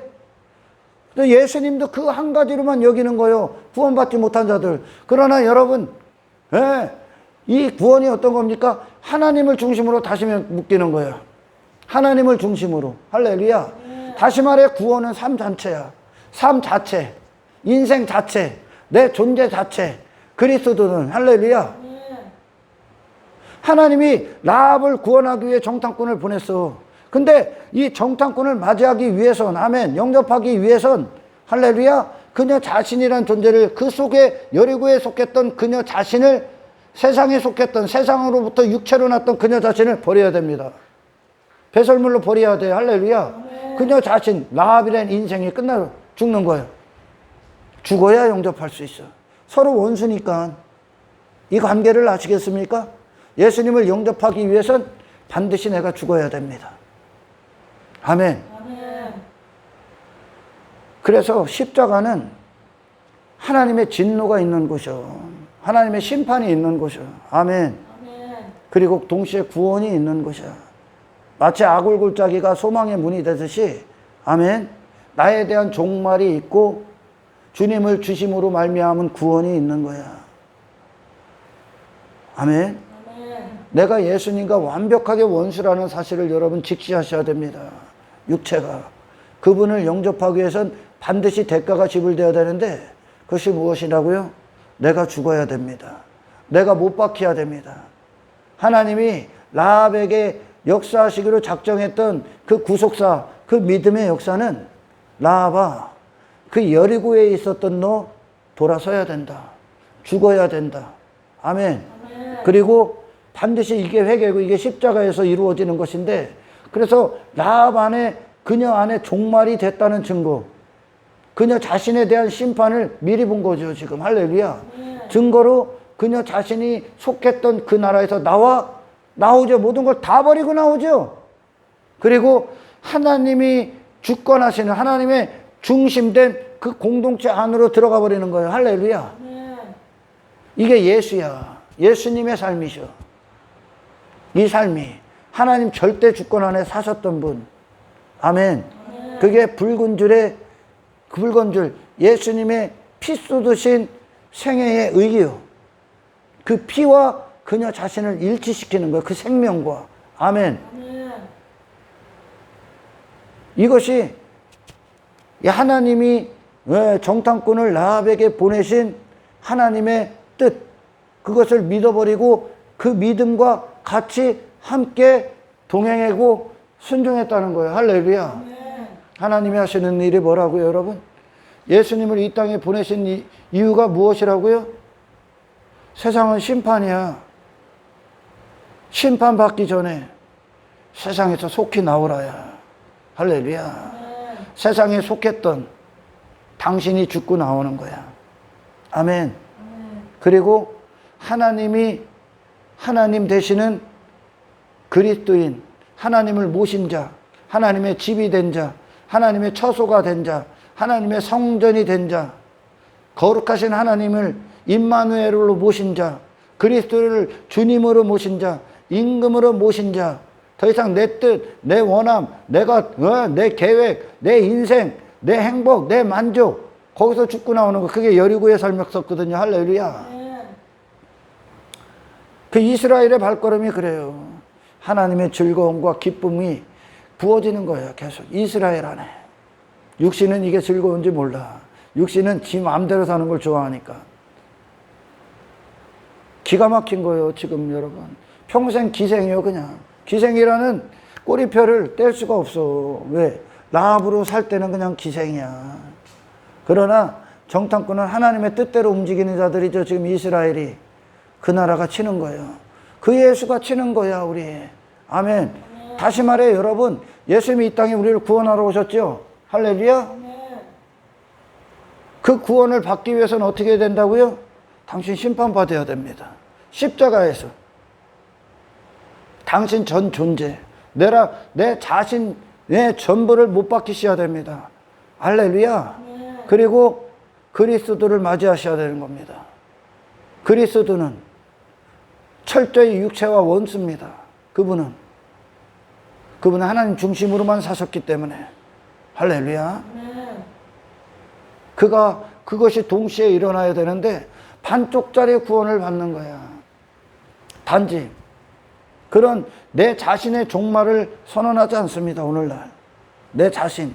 예수님도 그 한 가지로만 여기는 거예요. 구원받지 못한 자들. 그러나 여러분, 이 구원이 어떤 겁니까? 하나님을 중심으로 다시 묶이는 거예요. 하나님을 중심으로. 할렐루야. 다시 말해 구원은 삶 자체야. 삶 자체, 인생 자체, 내 존재 자체. 그리스도는. 할렐루야. 하나님이 라합을 구원하기 위해 정탐꾼을 보냈어. 근데 이 정탐꾼을 맞이하기 위해선, 아멘, 영접하기 위해선, 할렐루야, 그녀 자신이란 존재를, 그 속에 여리고에 속했던 그녀 자신을, 세상에 속했던, 세상으로부터 육체로 났던 그녀 자신을 버려야 됩니다. 배설물로 버려야 돼. 할렐루야. 그녀 자신, 라합이라는 인생이 끝나고 죽는 거예요. 죽어야 영접할 수 있어. 서로 원수니까. 이 관계를 아시겠습니까? 예수님을 영접하기 위해선 반드시 내가 죽어야 됩니다. 아멘. 그래서 십자가는 하나님의 진노가 있는 곳이요. 하나님의 심판이 있는 곳이요. 아멘. 그리고 동시에 구원이 있는 곳이야. 마치 아굴골짜기가 소망의 문이 되듯이, 아멘, 나에 대한 종말이 있고 주님을 주심으로 말미암은 구원이 있는 거야. 아멘. 내가 예수님과 완벽하게 원수라는 사실을 여러분 직시하셔야 됩니다. 육체가. 그분을 영접하기 위해선 반드시 대가가 지불되어야 되는데 그것이 무엇이라고요? 내가 죽어야 됩니다. 내가 못 박혀야 됩니다. 하나님이 라합에게 역사하시기로 작정했던 그 구속사, 그 믿음의 역사는 라합아, 그 여리고에 있었던 너 돌아서야 된다. 죽어야 된다. 아멘. 그리고 반드시 이게 회개고 이게 십자가에서 이루어지는 것인데, 그래서 라합 안에, 그녀 안에 종말이 됐다는 증거, 그녀 자신에 대한 심판을 미리 본 거죠. 지금 할렐루야. 증거로 그녀 자신이 속했던 그 나라에서 나오죠. 모든 걸 다 버리고 나오죠. 그리고 하나님이 주권하시는, 하나님의 중심된 그 공동체 안으로 들어가 버리는 거예요. 할렐루야. 이게 예수야. 예수님의 삶이죠. 이 삶이 하나님 절대 주권 안에 사셨던 분. 아멘. 그게 붉은 줄 예수님의 피 쏟으신 생애의 의요. 그 피와 그녀 자신을 일치시키는 거예요. 그 생명과. 아멘. 이것이 하나님이 정탐꾼을 라합에게 보내신 하나님의 뜻, 그것을 믿어버리고 그 믿음과 같이 함께 동행하고 순종했다는 거예요. 할렐루야. 하나님이 하시는 일이 뭐라고요, 여러분? 예수님을 이 땅에 보내신 이유가 무엇이라고요? 세상은 심판이야. 심판받기 전에 세상에서 속히 나오라야. 할렐루야. 세상에 속했던 당신이 죽고 나오는 거야. 아멘. 그리고 하나님이 하나님 되시는 그리스도인, 하나님을 모신 자, 하나님의 집이 된 자, 하나님의 처소가 된 자, 하나님의 성전이 된 자, 거룩하신 하나님을 임마누엘로 모신 자, 그리스도를 주님으로 모신 자, 임금으로 모신 자, 더 이상 내 뜻, 내 원함, 내 계획, 내 인생, 내 행복, 내 만족, 거기서 죽고 나오는 거, 그게 여리고의 삶이었거든요. 할렐루야. 그 이스라엘의 발걸음이 그래요. 하나님의 즐거움과 기쁨이 부어지는 거예요. 계속 이스라엘 안에. 육신은 이게 즐거운지 몰라. 육신은 지 마음대로 사는 걸 좋아하니까. 기가 막힌 거예요. 지금 여러분 평생 기생이요. 그냥 기생이라는 꼬리표를 뗄 수가 없어. 왜? 라합으로 살 때는 그냥 기생이야. 그러나 정탐꾼은 하나님의 뜻대로 움직이는 자들이죠. 지금 이스라엘이. 그 나라가 치는 거예요. 그 예수가 치는 거야, 우리. 아멘. 다시 말해, 여러분, 예수님이 이 땅에 우리를 구원하러 오셨죠? 할렐루야. 그 구원을 받기 위해서는 어떻게 해야 된다고요? 당신 심판받아야 됩니다. 십자가에서. 당신 전 존재, 내 자신의 전부를 못 박히셔야 됩니다. 할렐루야. 그리고 그리스도를 맞이하셔야 되는 겁니다. 그리스도는 철저히 육체와 원수입니다. 그분은 하나님 중심으로만 사셨기 때문에. 할렐루야. 그것이 동시에 일어나야 되는데 반쪽짜리 구원을 받는 거야. 단지 그런 내 자신의 종말을 선언하지 않습니다. 오늘날 내 자신,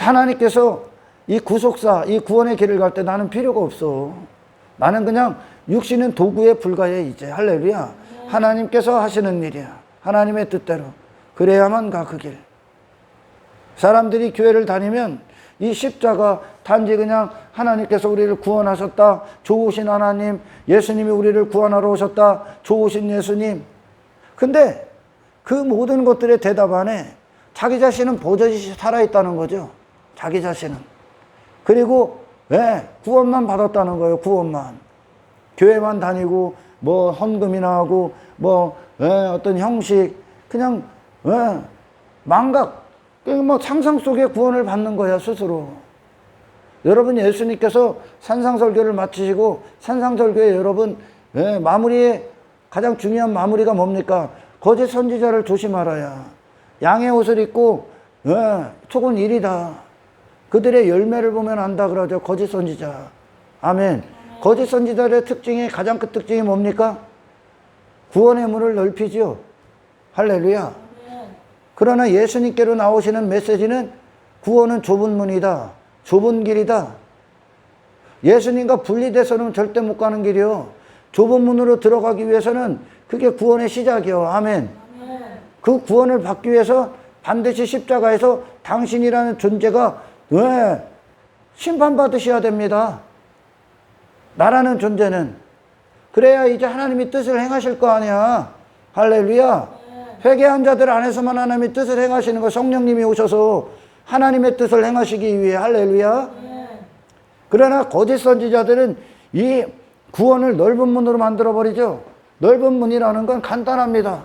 하나님께서 이 구속사, 이 구원의 길을 갈 때 나는 필요가 없어. 나는 그냥 육신은 도구에 불과해 이제. 할렐루야. 하나님께서 하시는 일이야. 하나님의 뜻대로. 그래야만 가 그 길. 사람들이 교회를 다니면 이 십자가 단지 그냥 하나님께서 우리를 구원하셨다. 좋으신 하나님, 예수님이 우리를 구원하러 오셨다. 좋으신 예수님. 근데 그 모든 것들의 대답 안에 자기 자신은 버젓이 살아있다는 거죠. 자기 자신은. 그리고 구원만 받았다는 거예요. 구원만. 교회만 다니고 뭐 헌금이나 하고 어떤 형식 그냥 망각 상상 속의 구원을 받는 거야 스스로. 여러분 예수님께서 산상설교를 마치시고 산상설교에 여러분 마무리에 가장 중요한 마무리가 뭡니까? 거짓 선지자를 조심하라야. 양의 옷을 입고 속은 이리다. 그들의 열매를 보면 안다 그러죠. 거짓 선지자. 아멘. 거짓 선지자의 가장 큰 특징이 뭡니까? 구원의 문을 넓히죠. 할렐루야. 그러나 예수님께로 나오시는 메시지는 구원은 좁은 문이다. 좁은 길이다. 예수님과 분리돼서는 절대 못 가는 길이요. 좁은 문으로 들어가기 위해서는 그게 구원의 시작이요. 아멘. 그 구원을 받기 위해서 반드시 십자가에서 당신이라는 존재가 심판받으셔야 됩니다. 나라는 존재는. 그래야 이제 하나님이 뜻을 행하실 거 아니야. 할렐루야. 회개한 자들 안에서만 하나님의 뜻을 행하시는 거. 성령님이 오셔서 하나님의 뜻을 행하시기 위해. 할렐루야. 그러나 거짓 선지자들은 이 구원을 넓은 문으로 만들어버리죠. 넓은 문이라는 건 간단합니다.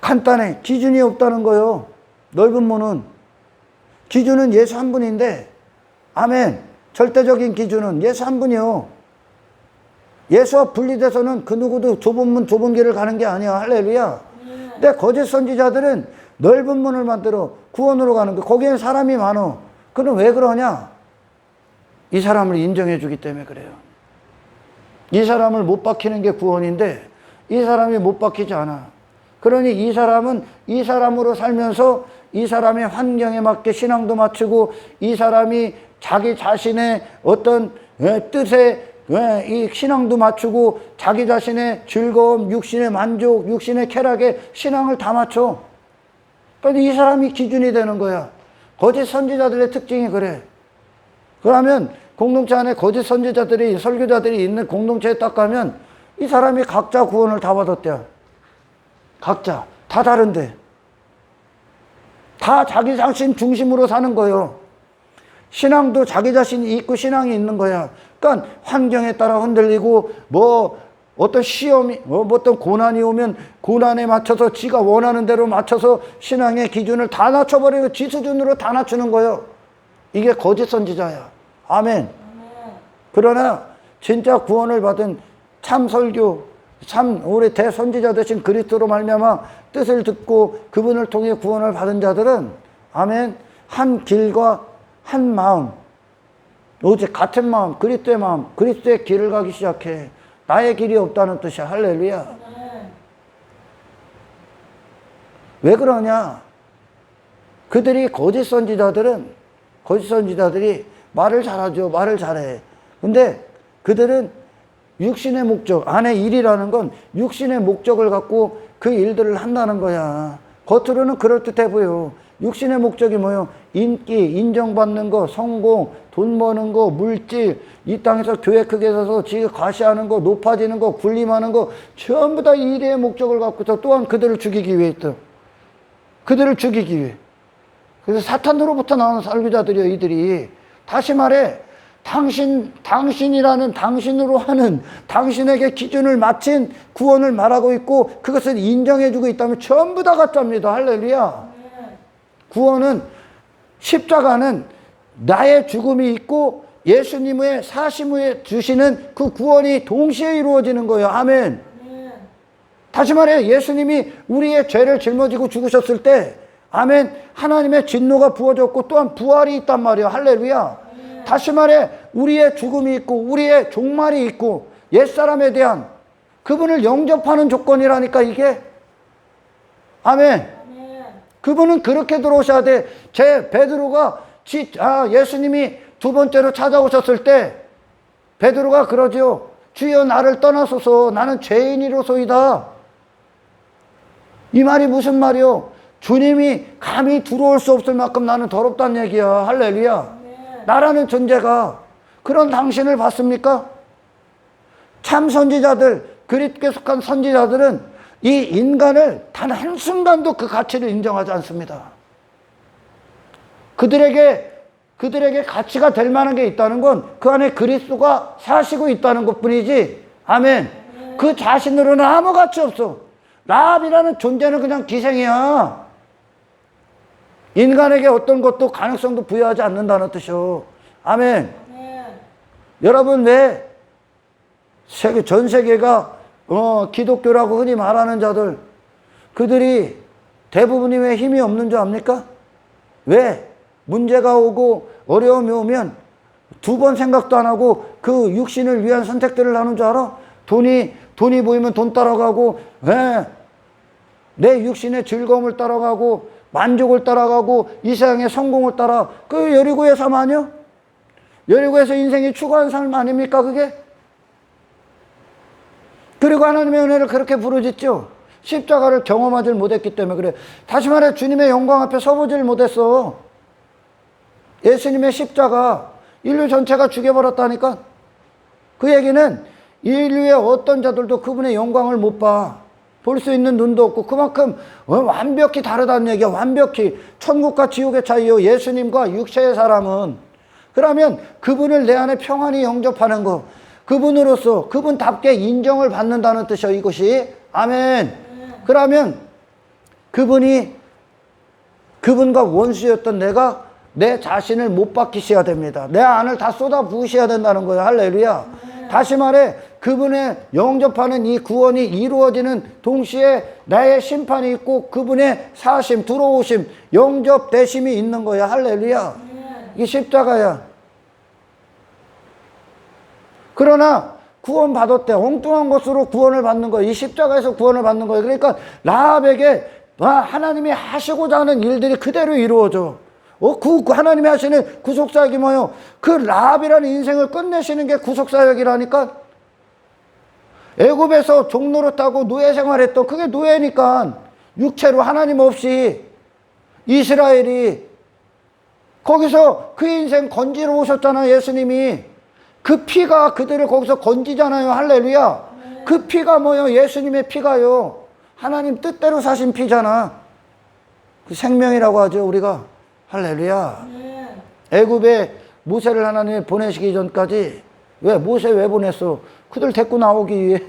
간단해. 기준이 없다는 거요. 넓은 문은. 기준은 예수 한 분인데, 아멘. 절대적인 기준은 예수 한 분이요. 예수와 분리돼서는 그 누구도 좁은 문 좁은 길을 가는 게 아니야. 할렐루야. 근데 거짓 선지자들은 넓은 문을 만들어 구원으로 가는 거. 거기엔 사람이 많어. 그럼 왜 그러냐? 이 사람을 인정해 주기 때문에 그래요. 이 사람을 못 박히는 게 구원인데 이 사람이 못 박히지 않아. 그러니 이 사람은 이 사람으로 살면서 이 사람의 환경에 맞게 신앙도 맞추고 이 사람이 자기 자신의 어떤 뜻에 이 신앙도 맞추고 자기 자신의 즐거움, 육신의 만족, 육신의 쾌락에 신앙을 다 맞춰. 그런데 이 사람이 기준이 되는 거야. 거짓 선지자들의 특징이 그래. 그러면 공동체 안에 거짓 선지자들이, 설교자들이 있는 공동체에 딱 가면 이 사람이 각자 구원을 다 받았대요. 각자. 다 다른데. 다 자기 자신 중심으로 사는 거예요. 신앙도 자기 자신이 있고 신앙이 있는 거야. 그러니까 환경에 따라 흔들리고 어떤 시험이 어떤 고난이 오면 고난에 맞춰서 지가 원하는 대로 맞춰서 신앙의 기준을 다 낮춰버리고 지 수준으로 다 낮추는 거예요. 이게 거짓 선지자야. 아멘. 그러나 진짜 구원을 받은 참 설교, 참 우리 대선지자 되신 그리스도로 말미암아 뜻을 듣고 그분을 통해 구원을 받은 자들은 아멘, 한 길과 한 마음, 오직 같은 마음, 그리스도의 마음, 그리스도의 길을 가기 시작해. 나의 길이 없다는 뜻이야. 할렐루야. 왜 그러냐? 그들이 거짓 선지자들이 말을 잘하죠. 말을 잘해. 근데 그들은 육신의 목적, 안에 일이라는 건 육신의 목적을 갖고 그 일들을 한다는 거야. 겉으로는 그럴듯해 보여. 육신의 목적이 뭐예요? 인기, 인정받는 거, 성공, 돈 버는 거, 물질, 이 땅에서 교회 크게 서서 지가 과시하는 거, 높아지는 거, 군림하는 거, 전부 다 일의 목적을 갖고서 또한 그들을 죽이기 위해 있다. 그들을 죽이기 위해. 그래서 사탄으로부터 나오는 설교자들이요, 이들이. 다시 말해, 당신이라는 당신으로 하는 당신에게 기준을 맞춘 구원을 말하고 있고 그것을 인정해주고 있다면 전부 다 가짜입니다. 할렐루야. 구원은 십자가는 나의 죽음이 있고 예수님의 사심 후에 주시는 그 구원이 동시에 이루어지는 거예요. 아멘. 다시 말해 예수님이 우리의 죄를 짊어지고 죽으셨을 때 아멘, 하나님의 진노가 부어졌고 또한 부활이 있단 말이에요. 할렐루야. 다시 말해 우리의 죽음이 있고 우리의 종말이 있고 옛사람에 대한 그분을 영접하는 조건이라니까 이게. 아멘. 그분은 그렇게 들어오셔야 돼. 베드로가 예수님이 두 번째로 찾아오셨을 때 베드로가 그러죠. 주여 나를 떠나소서 나는 죄인이로소이다. 이 말이 무슨 말이요? 주님이 감히 들어올 수 없을 만큼 나는 더럽다는 얘기야. 할렐루야. 나라는 존재가 그런 당신을 봤습니까? 참 선지자들, 그리스도께 속한 선지자들은 이 인간을 단 한순간도 그 가치를 인정하지 않습니다. 그들에게 가치가 될 만한 게 있다는 건 그 안에 그리스도가 사시고 있다는 것 뿐이지. 아멘. 그 자신으로는 아무 가치 없어. 라합이라는 존재는 그냥 기생이야. 인간에게 어떤 것도 가능성도 부여하지 않는다는 뜻이요. 아멘. 여러분 왜 전 세계가 기독교라고 흔히 말하는 자들 그들이 대부분이 왜 힘이 없는 줄 압니까? 왜? 문제가 오고 어려움이 오면 두 번 생각도 안 하고 그 육신을 위한 선택들을 하는 줄 알아? 돈이 보이면 돈 따라가고 내 육신의 즐거움을 따라가고 만족을 따라가고 이 세상의 성공을 따라 그 여리고의 삶 아니요? 여리고에서 인생이 추구한 삶 아닙니까 그게? 그리고 하나님의 은혜를 그렇게 부르짖죠. 십자가를 경험하지 못했기 때문에 그래. 다시 말해 주님의 영광 앞에 서보질 못했어. 예수님의 십자가 인류 전체가 죽여버렸다니까. 그 얘기는 인류의 어떤 자들도 그분의 영광을 못 봐. 볼 수 있는 눈도 없고 그만큼 완벽히 다르다는 얘기야. 완벽히. 천국과 지옥의 차이요. 예수님과 육체의 사람은. 그러면 그분을 내 안에 평안히 영접하는 거. 그분으로서 그분답게 인정을 받는다는 뜻이요. 이것이. 아멘. 그러면 그분과 원수였던 내가 내 자신을 못 박히셔야 됩니다. 내 안을 다 쏟아 부으셔야 된다는 거예요. 할렐루야. 다시 말해 그분의 영접하는 이 구원이 이루어지는 동시에 나의 심판이 있고 그분의 사심, 들어오심, 영접되심이 있는 거야. 할렐루야. 이게 십자가야. 그러나 구원 받았대. 엉뚱한 것으로 구원을 받는 거야. 이 십자가에서 구원을 받는 거야. 그러니까 라합에게 하나님이 하시고자 하는 일들이 그대로 이루어져. 하나님이 하시는 구속사역이 뭐예요? 그 라합이라는 인생을 끝내시는 게 구속사역이라니까. 애굽에서 종노릇하고 노예 생활했던 그게 노예니까 육체로 하나님 없이 이스라엘이 거기서 그 인생 건지러 오셨잖아. 예수님이 그 피가 그들을 거기서 건지잖아요. 할렐루야. 그 피가 뭐예요? 예수님의 피가요. 하나님 뜻대로 사신 피잖아. 그 생명이라고 하죠 우리가. 할렐루야. 애굽에 모세를 하나님이 보내시기 전까지 왜 모세 왜 보냈어? 그들 데리고 나오기 위해.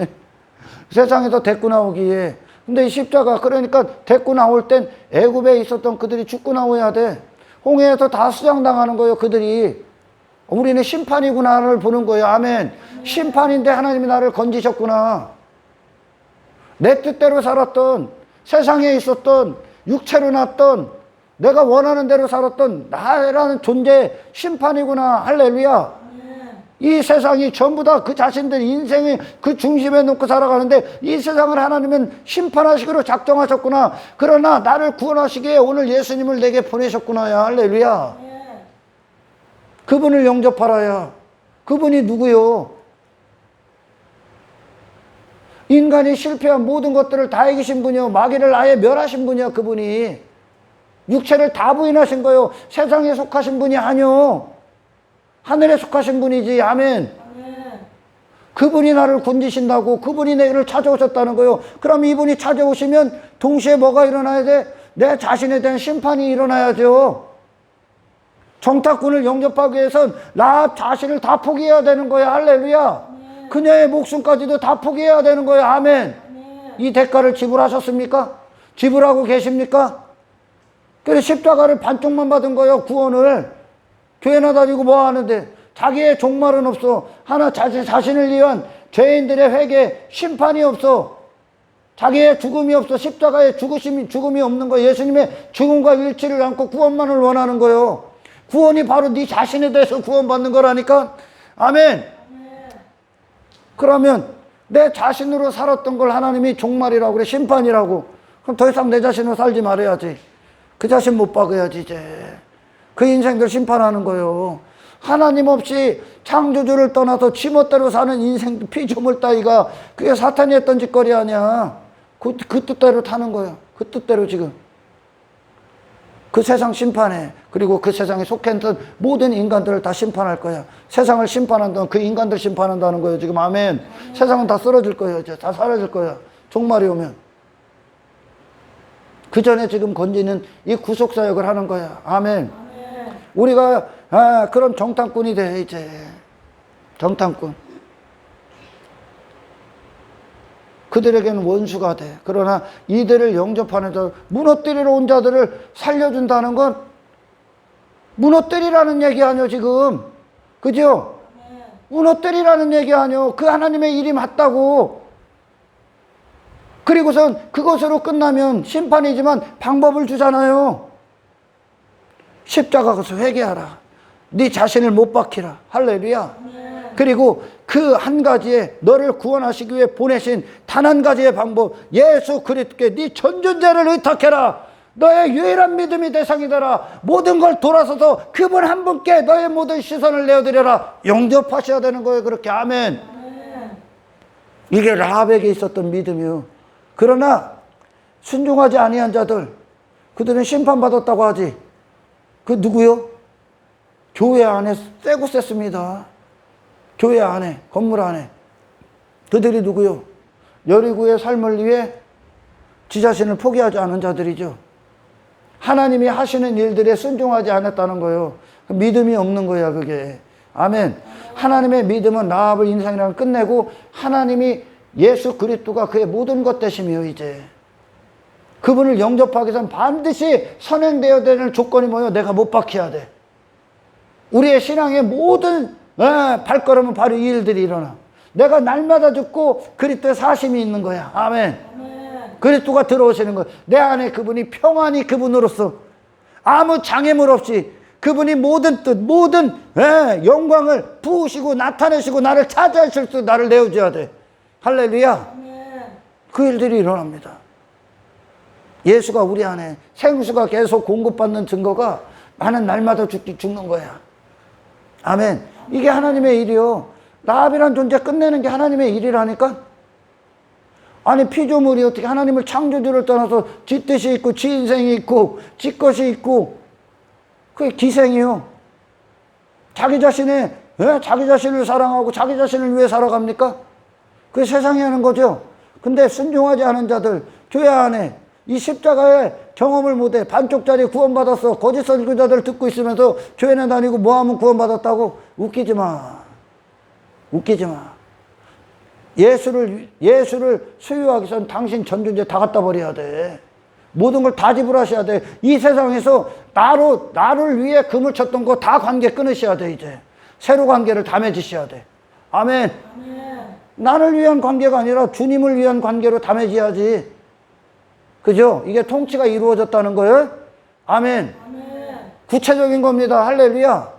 세상에서 데리고 나오기 위해. 근데 이 십자가 그러니까 데리고 나올 땐 애굽에 있었던 그들이 죽고 나와야 돼. 홍해에서 다 수장당하는 거예요 그들이. 우리는 심판이구나를 보는 거예요. 아멘. 심판인데 하나님이 나를 건지셨구나. 내 뜻대로 살았던, 세상에 있었던, 육체로 났던, 내가 원하는 대로 살았던 나라는 존재 심판이구나. 할렐루야. 이 세상이 전부 다 그 자신들 인생의 그 중심에 놓고 살아가는데 이 세상을 하나님은 심판하시기로 작정하셨구나. 그러나 나를 구원하시기에 오늘 예수님을 내게 보내셨구나. 할렐루야. 그분을 영접하라야. 그분이 누구요? 인간이 실패한 모든 것들을 다 이기신 분이요. 마귀를 아예 멸하신 분이야. 그분이. 육체를 다 부인하신 거요. 세상에 속하신 분이 아니요. 하늘에 속하신 분이지. 아멘. 그분이 나를 건지신다고. 그분이 내를 찾아오셨다는 거요. 그럼 이분이 찾아오시면 동시에 뭐가 일어나야 돼? 내 자신에 대한 심판이 일어나야죠. 정탐꾼을 영접하기 위해선 나 자신을 다 포기해야 되는 거야. 할렐루야. 그녀의 목숨까지도 다 포기해야 되는 거야. 아멘. 이 대가를 지불하셨습니까? 지불하고 계십니까? 그래서 십자가를 반쪽만 받은 거예요. 구원을. 교회나 다니고 뭐 하는데 자기의 종말은 없어. 하나 자신을 위한 죄인들의 회개 심판이 없어. 자기의 죽음이 없어. 십자가의 죽음이 없는 거예요. 예수님의 죽음과 일치를 않고 구원만을 원하는 거예요. 구원이 바로 네 자신에 대해서 구원받는 거라니까. 아멘. 그러면 내 자신으로 살았던 걸 하나님이 종말이라고 그래. 심판이라고. 그럼 더 이상 내 자신으로 살지 말아야지. 그 자신 못 박아야지 이제. 그 인생들 심판하는 거예요. 하나님 없이 창조주를 떠나서 지멋대로 사는 인생 피조물 따위가 그게 사탄이 했던 짓거리 아니야. 그 뜻대로 타는 거예요. 그 뜻대로 지금. 그 세상 심판해. 그리고 그 세상에 속했던 모든 인간들을 다 심판할 거야. 세상을 심판한다는 그 인간들 심판한다는 거예요. 지금 아멘. 세상은 다 쓰러질 거예요. 이제 다 사라질 거야. 종말이 오면. 그 전에 지금 건지는 이 구속사역을 하는 거야. 아멘. 우리가 그런 정탐꾼이 돼 이제. 정탐꾼. 그들에게는 원수가 돼. 그러나 이들을 영접하는 자, 무너뜨리러 온 자들을 살려준다는 건 무너뜨리라는 얘기 아니요 지금. 그죠? 무너뜨리라는 얘기 아니요. 그 하나님의 일이 맞다고. 그리고선 그것으로 끝나면 심판이지만 방법을 주잖아요. 십자가 가서 회개하라. 네 자신을 못 박히라. 할렐루야. 그리고 그 한 가지에 너를 구원하시기 위해 보내신 단 한 가지의 방법, 예수 그리스도께 네 전존재를 의탁해라. 너의 유일한 믿음이 대상이 되라. 모든 걸 돌아서서 그분 한 분께 너의 모든 시선을 내어드려라. 영접하셔야 되는 거예요. 그렇게. 아멘. 이게 라합에게 있었던 믿음이요. 그러나 순종하지 아니한 자들, 그들은 심판받았다고 하지. 그 누구요? 교회 안에 쎄고 쎘습니다. 교회 안에, 건물 안에. 그들이 누구요? 여리고의 삶을 위해 지 자신을 포기하지 않은 자들이죠. 하나님이 하시는 일들에 순종하지 않았다는 거예요. 믿음이 없는 거야 그게. 아멘. 하나님의 믿음은 라합을 인생이랑 끝내고 하나님이 예수 그리스도가 그의 모든 것 되시며 이제 그분을 영접하기 위해서는 반드시 선행되어야 되는 조건이 뭐예요? 내가 못 박혀야 돼. 우리의 신앙의 모든 발걸음은 바로 이 일들이 일어나. 내가 날마다 죽고 그리스도의 사심이 있는 거야. 아멘. 그리스도가 들어오시는 거야. 내 안에 그분이 평안히 그분으로서 아무 장애물 없이 그분이 모든 뜻, 모든 영광을 부으시고 나타내시고 나를 차지하실 수 나를 내어줘야 돼. 할렐루야. 그 일들이 일어납니다. 예수가 우리 안에 생수가 계속 공급받는 증거가 나는 날마다 죽는 거야. 아멘. 이게 하나님의 일이요. 라합이란 존재 끝내는 게 하나님의 일이라니까. 아니 피조물이 어떻게 하나님을 창조주를 떠나서 지 뜻이 있고 지 인생이 있고 지 것이 있고 그게 기생이요. 자기 자신을 사랑하고 자기 자신을 위해 살아갑니까? 그게 세상이 하는 거죠. 근데 순종하지 않은 자들 교회 안에 이 십자가의 경험을 못해 반쪽짜리 구원받았어. 거짓 선교자들 듣고 있으면서 교회는 다니고 뭐하면 구원받았다고. 웃기지 마. 웃기지 마. 예수를 소유하기 전 당신 전 존재 다 갖다 버려야 돼. 모든 걸 다 지불하셔야 돼. 이 세상에서 나를 위해 금을 쳤던 거 다 관계 끊으셔야 돼. 이제 새로 관계를 다 맺으셔야 돼. 아멘. 나를 위한 관계가 아니라 주님을 위한 관계로 다 맺어야지. 그죠? 이게 통치가 이루어졌다는 거예요. 아멘. 구체적인 겁니다. 할렐루야.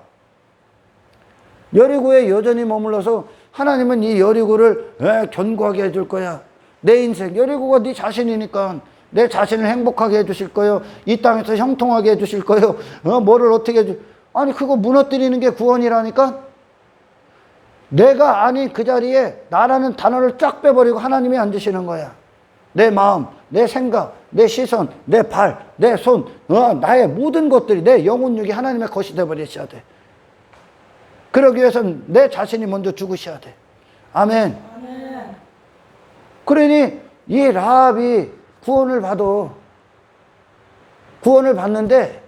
여리고에 여전히 머물러서 하나님은 이 여리고를 견고하게 해줄 거야. 내 인생 여리고가 네 자신이니까 내 자신을 행복하게 해주실 거예요. 이 땅에서 형통하게 해주실 거예요. 뭐를 어떻게 해주. 아니 그거 무너뜨리는 게 구원이라니까. 내가 아닌 그 자리에 나라는 단어를 쫙 빼버리고 하나님이 앉으시는 거야. 내 마음, 내 생각, 내 시선, 내 발, 내 손, 나의 모든 것들이 내 영혼육이 하나님의 것이 되어버리셔야 돼. 그러기 위해서는 내 자신이 먼저 죽으셔야 돼. 아멘. 그러니 이 라합이 구원을 받는데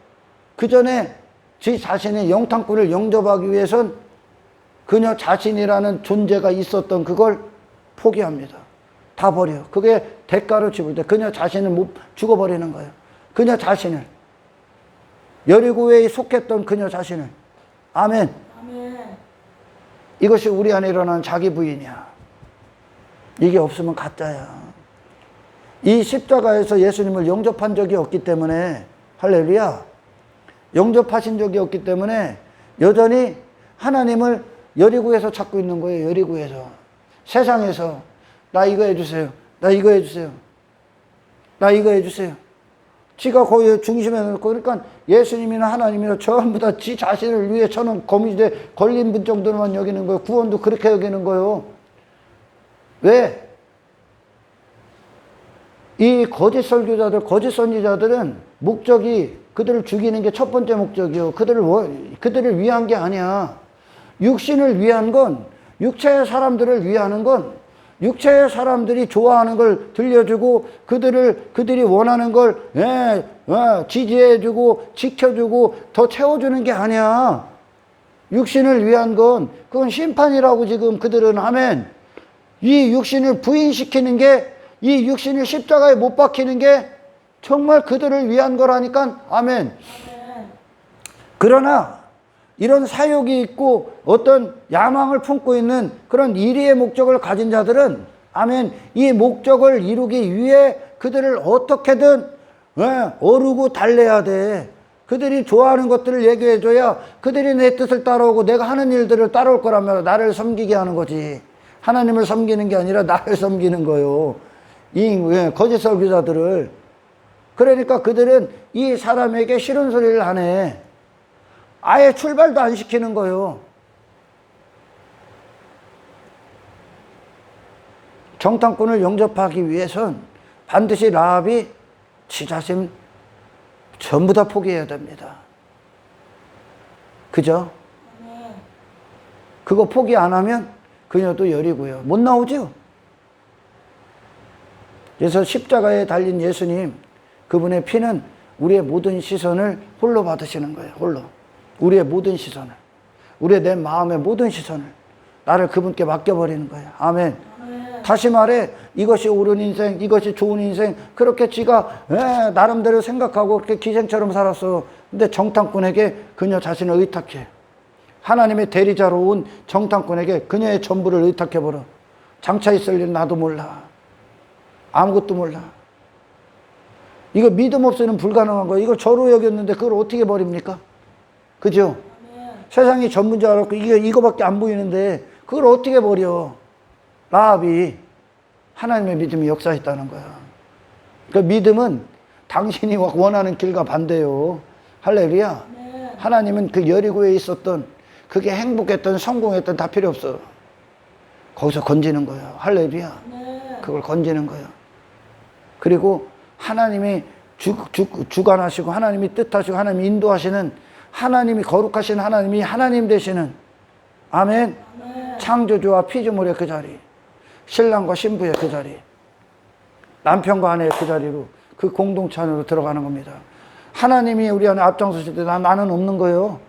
그 전에 지 자신의 영탕꾼을 영접하기 위해선 그녀 자신이라는 존재가 있었던 그걸 포기합니다. 다 버려. 그게 대가로 지불 때 그녀 자신을 못 죽어버리는 거예요. 그녀 자신을. 여리고에 속했던 그녀 자신을. 아멘. 이것이 우리 안에 일어나는 자기 부인이야. 이게 없으면 가짜야. 이 십자가에서 예수님을 영접한 적이 없기 때문에 할렐루야. 영접하신 적이 없기 때문에 여전히 하나님을 여리고에서 찾고 있는 거예요. 여리고에서. 세상에서 나 이거 해주세요. 나 이거 해주세요. 나 이거 해주세요. 지가 거기 중심에 놓고 그러니까 예수님이나 하나님이나 전부 다 지 자신을 위해 저는 거미줄에 걸린 분 정도로만 여기는 거예요. 구원도 그렇게 여기는 거예요. 왜? 이 거짓 설교자들, 거짓 선지자들은 목적이 그들을 죽이는 게 첫 번째 목적이요. 그들을 위한 게 아니야. 육신을 위한 건, 육체의 사람들을 위하는 건 육체의 사람들이 좋아하는 걸 들려주고 그들이 원하는 걸 지지해주고 지켜주고 더 채워주는 게 아니야. 육신을 위한 건 그건 심판이라고 지금 그들은. 아멘. 이 육신을 부인시키는 게, 이 육신을 십자가에 못 박히는 게 정말 그들을 위한 거라니까. 아멘. 그러나 이런 사욕이 있고 어떤 야망을 품고 있는 그런 이리의 목적을 가진 자들은 아멘, 이 목적을 이루기 위해 그들을 어떻게든 어루고 달래야 돼. 그들이 좋아하는 것들을 얘기해줘야 그들이 내 뜻을 따라오고 내가 하는 일들을 따라올 거라면 나를 섬기게 하는 거지. 하나님을 섬기는 게 아니라 나를 섬기는 거요. 이 거짓 설교자들을. 그러니까 그들은 이 사람에게 싫은 소리를 안 해. 아예 출발도 안 시키는 거예요. 정탐꾼을 영접하기 위해선 반드시 라합이 지 자신 전부 다 포기해야 됩니다. 그죠? 그거 포기 안 하면 그녀도 열이고요. 못 나오죠? 그래서 십자가에 달린 예수님, 그분의 피는 우리의 모든 시선을 홀로 받으시는 거예요. 홀로. 우리의 모든 시선을, 우리의 내 마음의 모든 시선을 나를 그분께 맡겨버리는 거예요. 아멘. 다시 말해, 이것이 옳은 인생, 이것이 좋은 인생, 그렇게 지가 나름대로 생각하고 그렇게 기생처럼 살았어. 근데 정탐꾼에게 그녀 자신을 의탁해. 하나님의 대리자로 온 정탐꾼에게 그녀의 전부를 의탁해버려. 장차 있을 일 나도 몰라. 아무것도 몰라. 이거 믿음 없이는 불가능한 거예요. 이걸 저로 여겼는데 그걸 어떻게 버립니까? 그죠? 세상이 전문자 알았고 이거밖에 안 보이는데 그걸 어떻게 버려? 라합이 하나님의 믿음이 역사했다는 거야. 그 믿음은 당신이 원하는 길과 반대요. 할렐루야. 하나님은 그 여리고에 있었던 그게 행복했던 성공했던 다 필요 없어. 거기서 건지는 거야. 할렐루야. 그걸 건지는 거야. 그리고 하나님이 주관하시고 하나님이 뜻하시고 하나님이 인도하시는 하나님이 거룩하신 하나님이 하나님 되시는 아멘. 창조주와 피조물의 그 자리, 신랑과 신부의 그 자리, 남편과 아내의 그 자리로 그 공동체 안으로 들어가는 겁니다. 하나님이 우리 안에 앞장서실 때 나는 없는 거예요.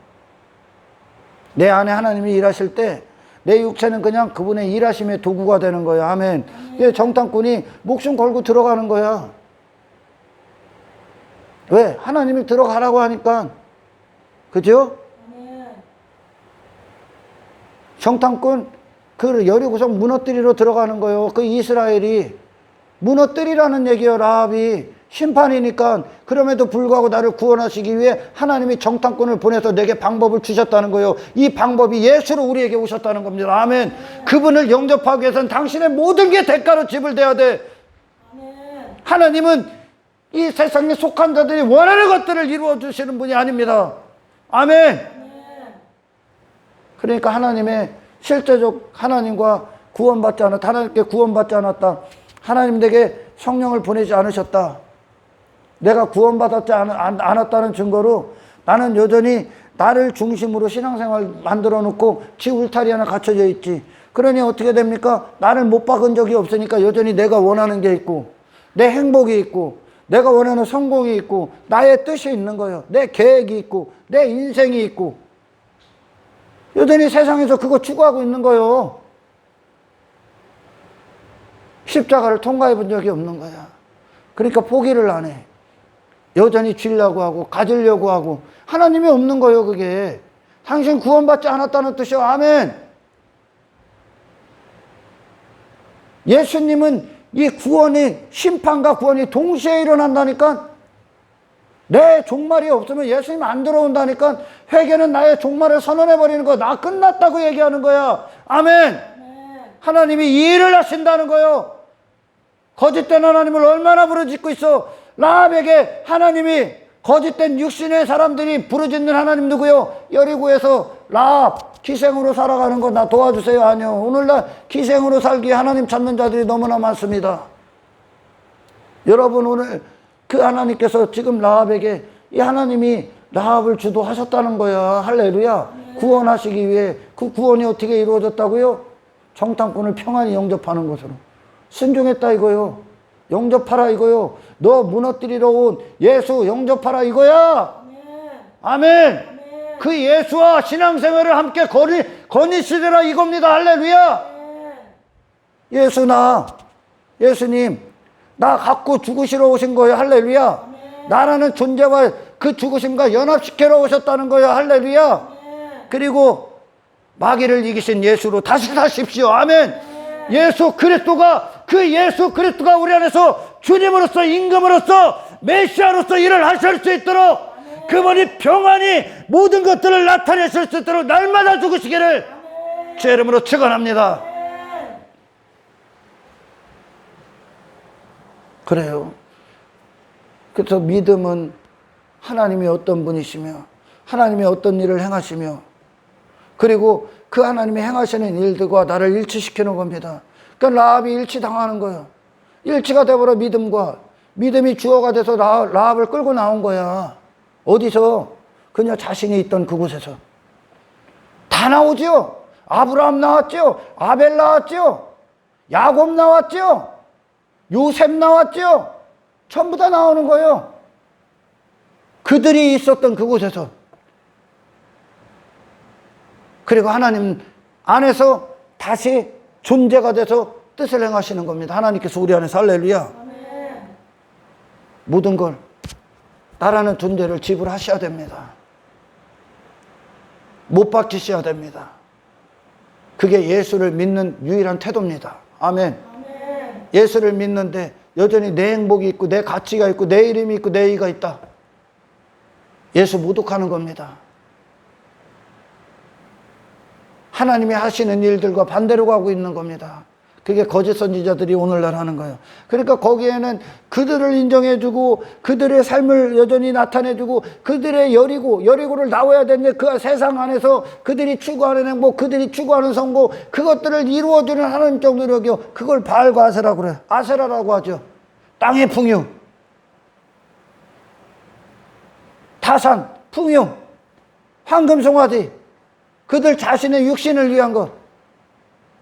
내 안에 하나님이 일하실 때 내 육체는 그냥 그분의 일하심의 도구가 되는 거예요. 아멘. 정탐꾼이 목숨 걸고 들어가는 거야. 왜? 하나님이 들어가라고 하니까. 그죠? 정탐꾼 그 여리고성 무너뜨리러 들어가는 거예요. 그 이스라엘이 무너뜨리라는 얘기예요. 라합이 심판이니까. 그럼에도 불구하고 나를 구원하시기 위해 하나님이 정탐꾼을 보내서 내게 방법을 주셨다는 거예요. 이 방법이 예수로 우리에게 오셨다는 겁니다. 아멘. 그분을 영접하기 위해서는 당신의 모든 게 대가로 지불돼야 돼. 하나님은 이 세상에 속한 자들이 원하는 것들을 이루어 주시는 분이 아닙니다. 아멘. 그러니까 하나님의 실제적 하나님과 구원받지 않았다. 하나님께 구원받지 않았다. 하나님 내게 성령을 보내지 않으셨다. 내가 구원받았지 않았다는 증거로 나는 여전히 나를 중심으로 신앙생활 만들어 놓고 지 울타리 하나 갖춰져 있지. 그러니 어떻게 됩니까? 나를 못 박은 적이 없으니까 여전히 내가 원하는 게 있고 내 행복이 있고 내가 원하는 성공이 있고 나의 뜻이 있는 거예요. 내 계획이 있고 내 인생이 있고 여전히 세상에서 그거 추구하고 있는 거예요. 십자가를 통과해 본 적이 없는 거야. 그러니까 포기를 안 해. 여전히 쥐려고 하고 가지려고 하고 하나님이 없는 거예요. 그게 당신 구원받지 않았다는 뜻이요. 아멘. 예수님은 이 구원이 심판과 구원이 동시에 일어난다니까. 내 종말이 없으면 예수님 안 들어온다니까. 회개는 나의 종말을 선언해버리는 거야. 나 끝났다고 얘기하는 거야. 아멘. 하나님이 이 일을 하신다는 거예요. 거짓된 하나님을 얼마나 부르짖고 있어. 라합에게 하나님이 거짓된 육신의 사람들이 부르짖는 하나님 누구요? 여리고에서 라합 기생으로 살아가는 거 나 도와주세요. 아니요. 오늘날 기생으로 살기에 하나님 찾는 자들이 너무나 많습니다. 여러분 오늘 그 하나님께서 지금 라합에게 이 하나님이 라합을 주도하셨다는 거야. 할렐루야. 구원하시기 위해 그 구원이 어떻게 이루어졌다고요? 정탐꾼을 평안히 영접하는 것으로. 순종했다 이거요. 영접하라 이거요. 너 무너뜨리러 온 예수 영접하라 이거야. 아멘. 그 예수와 신앙생활을 함께 거니시리라 이겁니다. 할렐루야. 예수님 나 갖고 죽으시러 오신 거예요. 할렐루야. 나라는 존재와 그 죽으심과 연합시키러 오셨다는 거예요. 할렐루야. 그리고 마귀를 이기신 예수로 다시 사십시오. 아멘. 예수 그리스도가 우리 안에서 주님으로서 임금으로서 메시아로서 일을 하실 수 있도록 그분이 평안히 모든 것들을 나타내실 수 있도록 날마다 죽으시기를 제 이름으로 축원합니다. 그래요. 그래서 믿음은 하나님이 어떤 분이시며 하나님이 어떤 일을 행하시며 그리고 그 하나님이 행하시는 일들과 나를 일치시키는 겁니다. 그러니까 라합이 일치당하는 거예요. 일치가 되버려 믿음이 주어가 돼서 라합을 끌고 나온 거야. 어디서? 그녀 자신이 있던 그곳에서. 다 나오죠. 아브라함 나왔죠. 아벨 나왔죠. 야곱 나왔죠. 요셉 나왔죠. 전부 다 나오는 거예요. 그들이 있었던 그곳에서. 그리고 하나님 안에서 다시 존재가 돼서 뜻을 행하시는 겁니다. 하나님께서 우리 안에서. 할렐루야. 모든 걸 나라는 존재를 지불하셔야 됩니다. 못 박히셔야 됩니다. 그게 예수를 믿는 유일한 태도입니다. 아멘. 예수를 믿는데 여전히 내 행복이 있고 내 가치가 있고 내 이름이 있고 내 의의가 있다. 예수 모독하는 겁니다. 하나님이 하시는 일들과 반대로 가고 있는 겁니다. 그게 거짓 선지자들이 오늘날 하는 거예요. 그러니까 거기에는 그들을 인정해주고 그들의 삶을 여전히 나타내주고 그들의 여리고를 나와야 되는데 그 세상 안에서 그들이 추구하는 행복, 그들이 추구하는 성공, 그것들을 이루어주는 하나님적 노력이요. 그걸 바알과 아세라고 그래요. 아세라라고 하죠. 땅의 풍요, 타산, 풍요, 황금송아지, 그들 자신의 육신을 위한 것.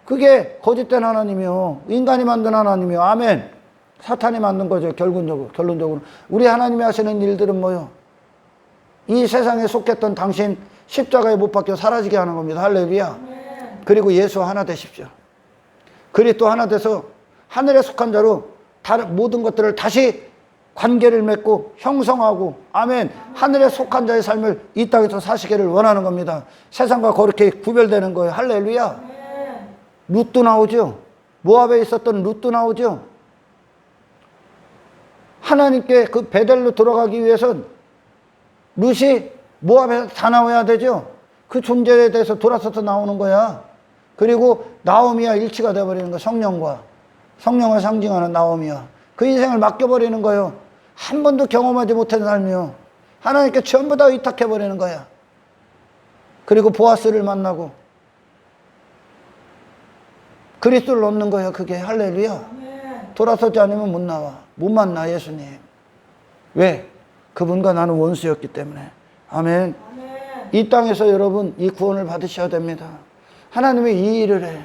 그게 거짓된 하나님이요. 인간이 만든 하나님이요. 아멘. 사탄이 만든 거죠. 결론적으로. 우리 하나님이 하시는 일들은 뭐요? 이 세상에 속했던 당신 십자가에 못 박혀 사라지게 하는 겁니다. 할렐루야. 그리고 예수 하나 되십시오. 그리스도 하나 돼서 하늘에 속한 자로 다른 모든 것들을 다시 관계를 맺고 형성하고 아멘. 하늘에 속한 자의 삶을 이 땅에서 사시기를 원하는 겁니다. 세상과 그렇게 구별되는 거예요. 할렐루야. 룻도 나오죠. 모압에 있었던 룻도 나오죠. 하나님께 그 베델로 돌아가기 위해선 룻이 모압에서 다 나와야 되죠. 그 존재에 대해서 돌아서서 나오는 거야. 그리고 나오미와 일치가 되어버리는 거야. 성령을 상징하는 나오미와 그 인생을 맡겨버리는 거예요. 한 번도 경험하지 못한 삶이요. 하나님께 전부 다 의탁해버리는 거야. 그리고 보아스를 만나고 그리스도를 얻는 거예요. 그게 할렐루야. 돌아서지 않으면 못 나와. 못 만나 예수님. 왜? 그분과 나는 원수였기 때문에. 아멘. 이 땅에서 여러분 이 구원을 받으셔야 됩니다. 하나님이 이 일을 해.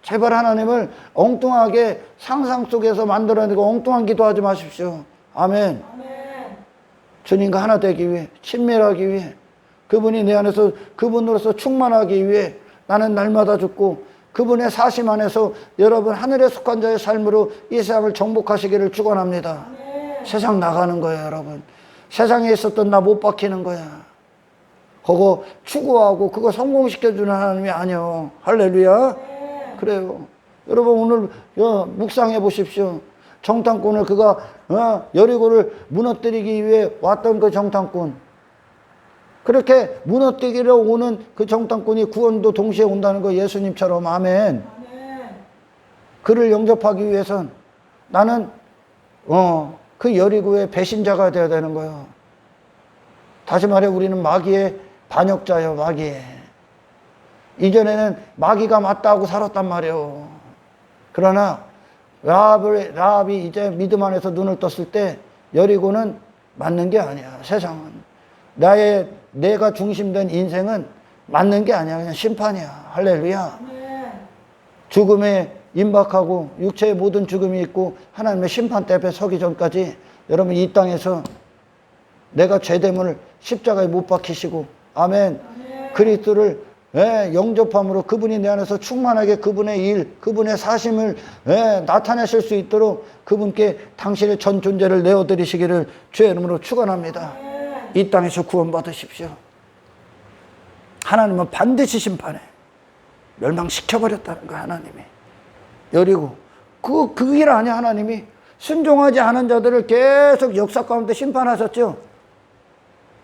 제발 하나님을 엉뚱하게 상상 속에서 만들어내고 엉뚱한 기도하지 마십시오. 아멘. 주님과 하나 되기 위해, 친밀하기 위해, 그분이 내 안에서 그분으로서 충만하기 위해 나는 날마다 죽고 그분의 사심 안에서 여러분 하늘에 속한 자의 삶으로 이 세상을 정복하시기를 축원합니다. 세상 나가는 거예요, 여러분. 세상에 있었던 나 못 박히는 거야. 그거 추구하고 그거 성공시켜주는 하나님이 아니요. 할렐루야. 그래요. 여러분 오늘 묵상해 보십시오. 정탐꾼을 그가 여리고를 무너뜨리기 위해 왔던 그 정탐꾼. 그렇게 무너뜨리러 오는 그 정탐꾼이 구원도 동시에 온다는 거 예수님처럼. 아멘. 그를 영접하기 위해선 나는 그 여리고의 배신자가 되어야 되는 거예요. 다시 말해 우리는 마귀의 반역자예요. 마귀의. 이전에는 마귀가 맞다 하고 살았단 말이에요. 그러나 라합이 이제 믿음 안에서 눈을 떴을 때 여리고는 맞는 게 아니야. 세상은. 내가 중심된 인생은 맞는 게 아니야. 그냥 심판이야. 할렐루야. 죽음에 임박하고 육체의 모든 죽음이 있고 하나님의 심판 대 앞에 서기 전까지 여러분 이 땅에서 내가 죄됨을 십자가에 못 박히시고 아멘. 그리스도를 영접함으로 그분이 내 안에서 충만하게 그분의 일, 그분의 사심을 나타내실 수 있도록 그분께 당신의 전 존재를 내어드리시기를 주의 이름으로 축원합니다. 이 땅에서 구원받으십시오. 하나님은 반드시 심판해. 멸망시켜버렸다는 거야, 하나님이. 여리고. 그 일 아니야, 하나님이. 순종하지 않은 자들을 계속 역사 가운데 심판하셨죠.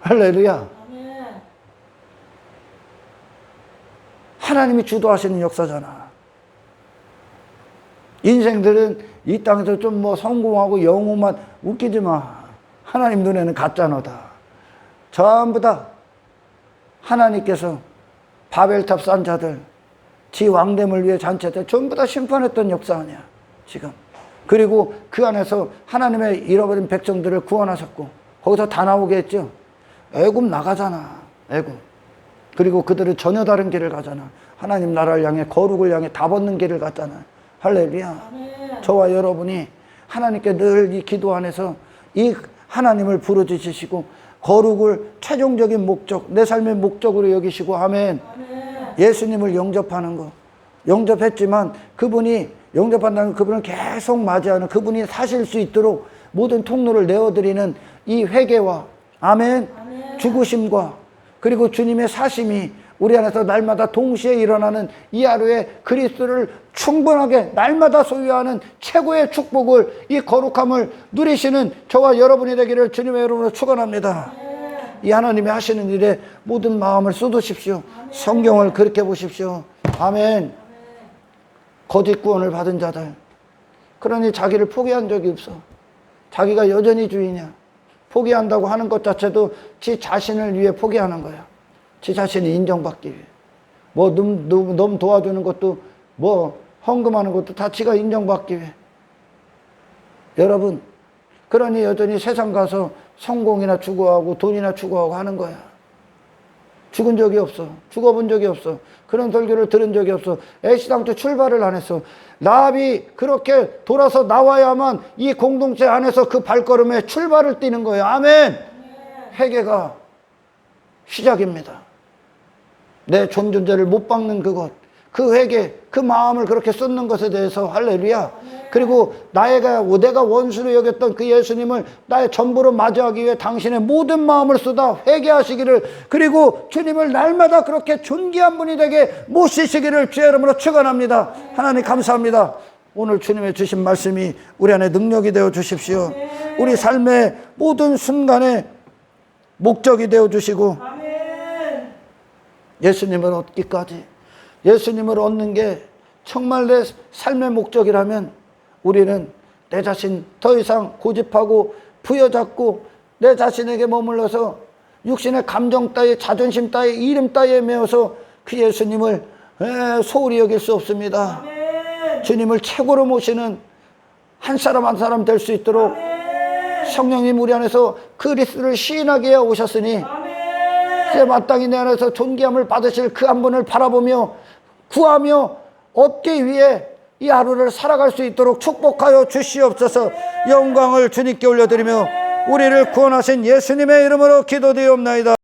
할렐루야. 하나님이 주도하시는 역사잖아. 인생들은 이 땅에서 좀 뭐 성공하고 영웅만 웃기지 마. 하나님 눈에는 가짜너다. 전부 다 하나님께서 바벨탑 싼 자들, 지 왕됨을 위해 잔치들 전부 다 심판했던 역사 아니야, 지금. 그리고 그 안에서 하나님의 잃어버린 백성들을 구원하셨고, 거기서 다 나오게 했죠. 애굽 나가잖아, 애굽. 그리고 그들은 전혀 다른 길을 가잖아. 하나님 나라를 향해, 거룩을 향해 다 벗는 길을 갔잖아. 할렐루야. 저와 여러분이 하나님께 늘 이 기도 안에서 이 하나님을 부르짖으시고 거룩을 최종적인 목적, 내 삶의 목적으로 여기시고 아멘. 예수님을 영접하는 거. 영접했지만 그분이 영접한다는 그분을 계속 맞이하는, 그분이 사실 수 있도록 모든 통로를 내어드리는 이 회개와 아멘. 죽으심과 그리고 주님의 사심이 우리 안에서 날마다 동시에 일어나는 이 하루에 그리스도를 충분하게 날마다 소유하는 최고의 축복을, 이 거룩함을 누리시는 저와 여러분이 되기를 주님의 이름으로 축원합니다. 이 하나님이 하시는 일에 모든 마음을 쏟으십시오. 성경을 그렇게 보십시오. 아멘. 거짓 구원을 받은 자들, 그러니 자기를 포기한 적이 없어. 자기가 여전히 주인이야. 포기한다고 하는 것 자체도 지 자신을 위해 포기하는 거야. 지 자신이 인정받기 위해. 뭐 놈 도와주는 것도, 뭐 헌금하는 것도 다 지가 인정받기 위해. 여러분, 그러니 여전히 세상 가서 성공이나 추구하고 돈이나 추구하고 하는 거야. 죽은 적이 없어. 죽어본 적이 없어. 그런 설교를 들은 적이 없어. 애시당초 출발을 안 했어. 라합이 그렇게 돌아서 나와야만 이 공동체 안에서 그 발걸음에 출발을 뛰는 거예요. 아멘. 회개가 시작입니다. 내 존재를 못 박는 그것, 그 회개, 그 마음을 그렇게 쏟는 것에 대해서 할렐루야. 그리고 내가 원수로 여겼던 그 예수님을 나의 전부로 맞이하기 위해 당신의 모든 마음을 쏟아 회개하시기를, 그리고 주님을 날마다 그렇게 존귀한 분이 되게 모시시기를 주의 이름으로 축원합니다. 하나님 감사합니다. 오늘 주님의 주신 말씀이 우리 안에 능력이 되어 주십시오. 우리 삶의 모든 순간에 목적이 되어 주시고, 예수님을 얻기까지, 예수님을 얻는 게 정말 내 삶의 목적이라면 우리는 내 자신 더 이상 고집하고 부여잡고 내 자신에게 머물러서 육신의 감정 따위, 자존심 따위, 이름 따위에 매어서 그 예수님을 소홀히 여길 수 없습니다. 아멘. 주님을 최고로 모시는 한 사람 한 사람 될 수 있도록 아멘. 성령님 우리 안에서 그리스도를 시인하게 해 오셨으니 이제 마땅히 내 안에서 존귀함을 받으실 그 한 분을 바라보며 구하며 얻기 위해 이 하루를 살아갈 수 있도록 축복하여 주시옵소서. 영광을 주님께 올려드리며 우리를 구원하신 예수님의 이름으로 기도드리옵나이다.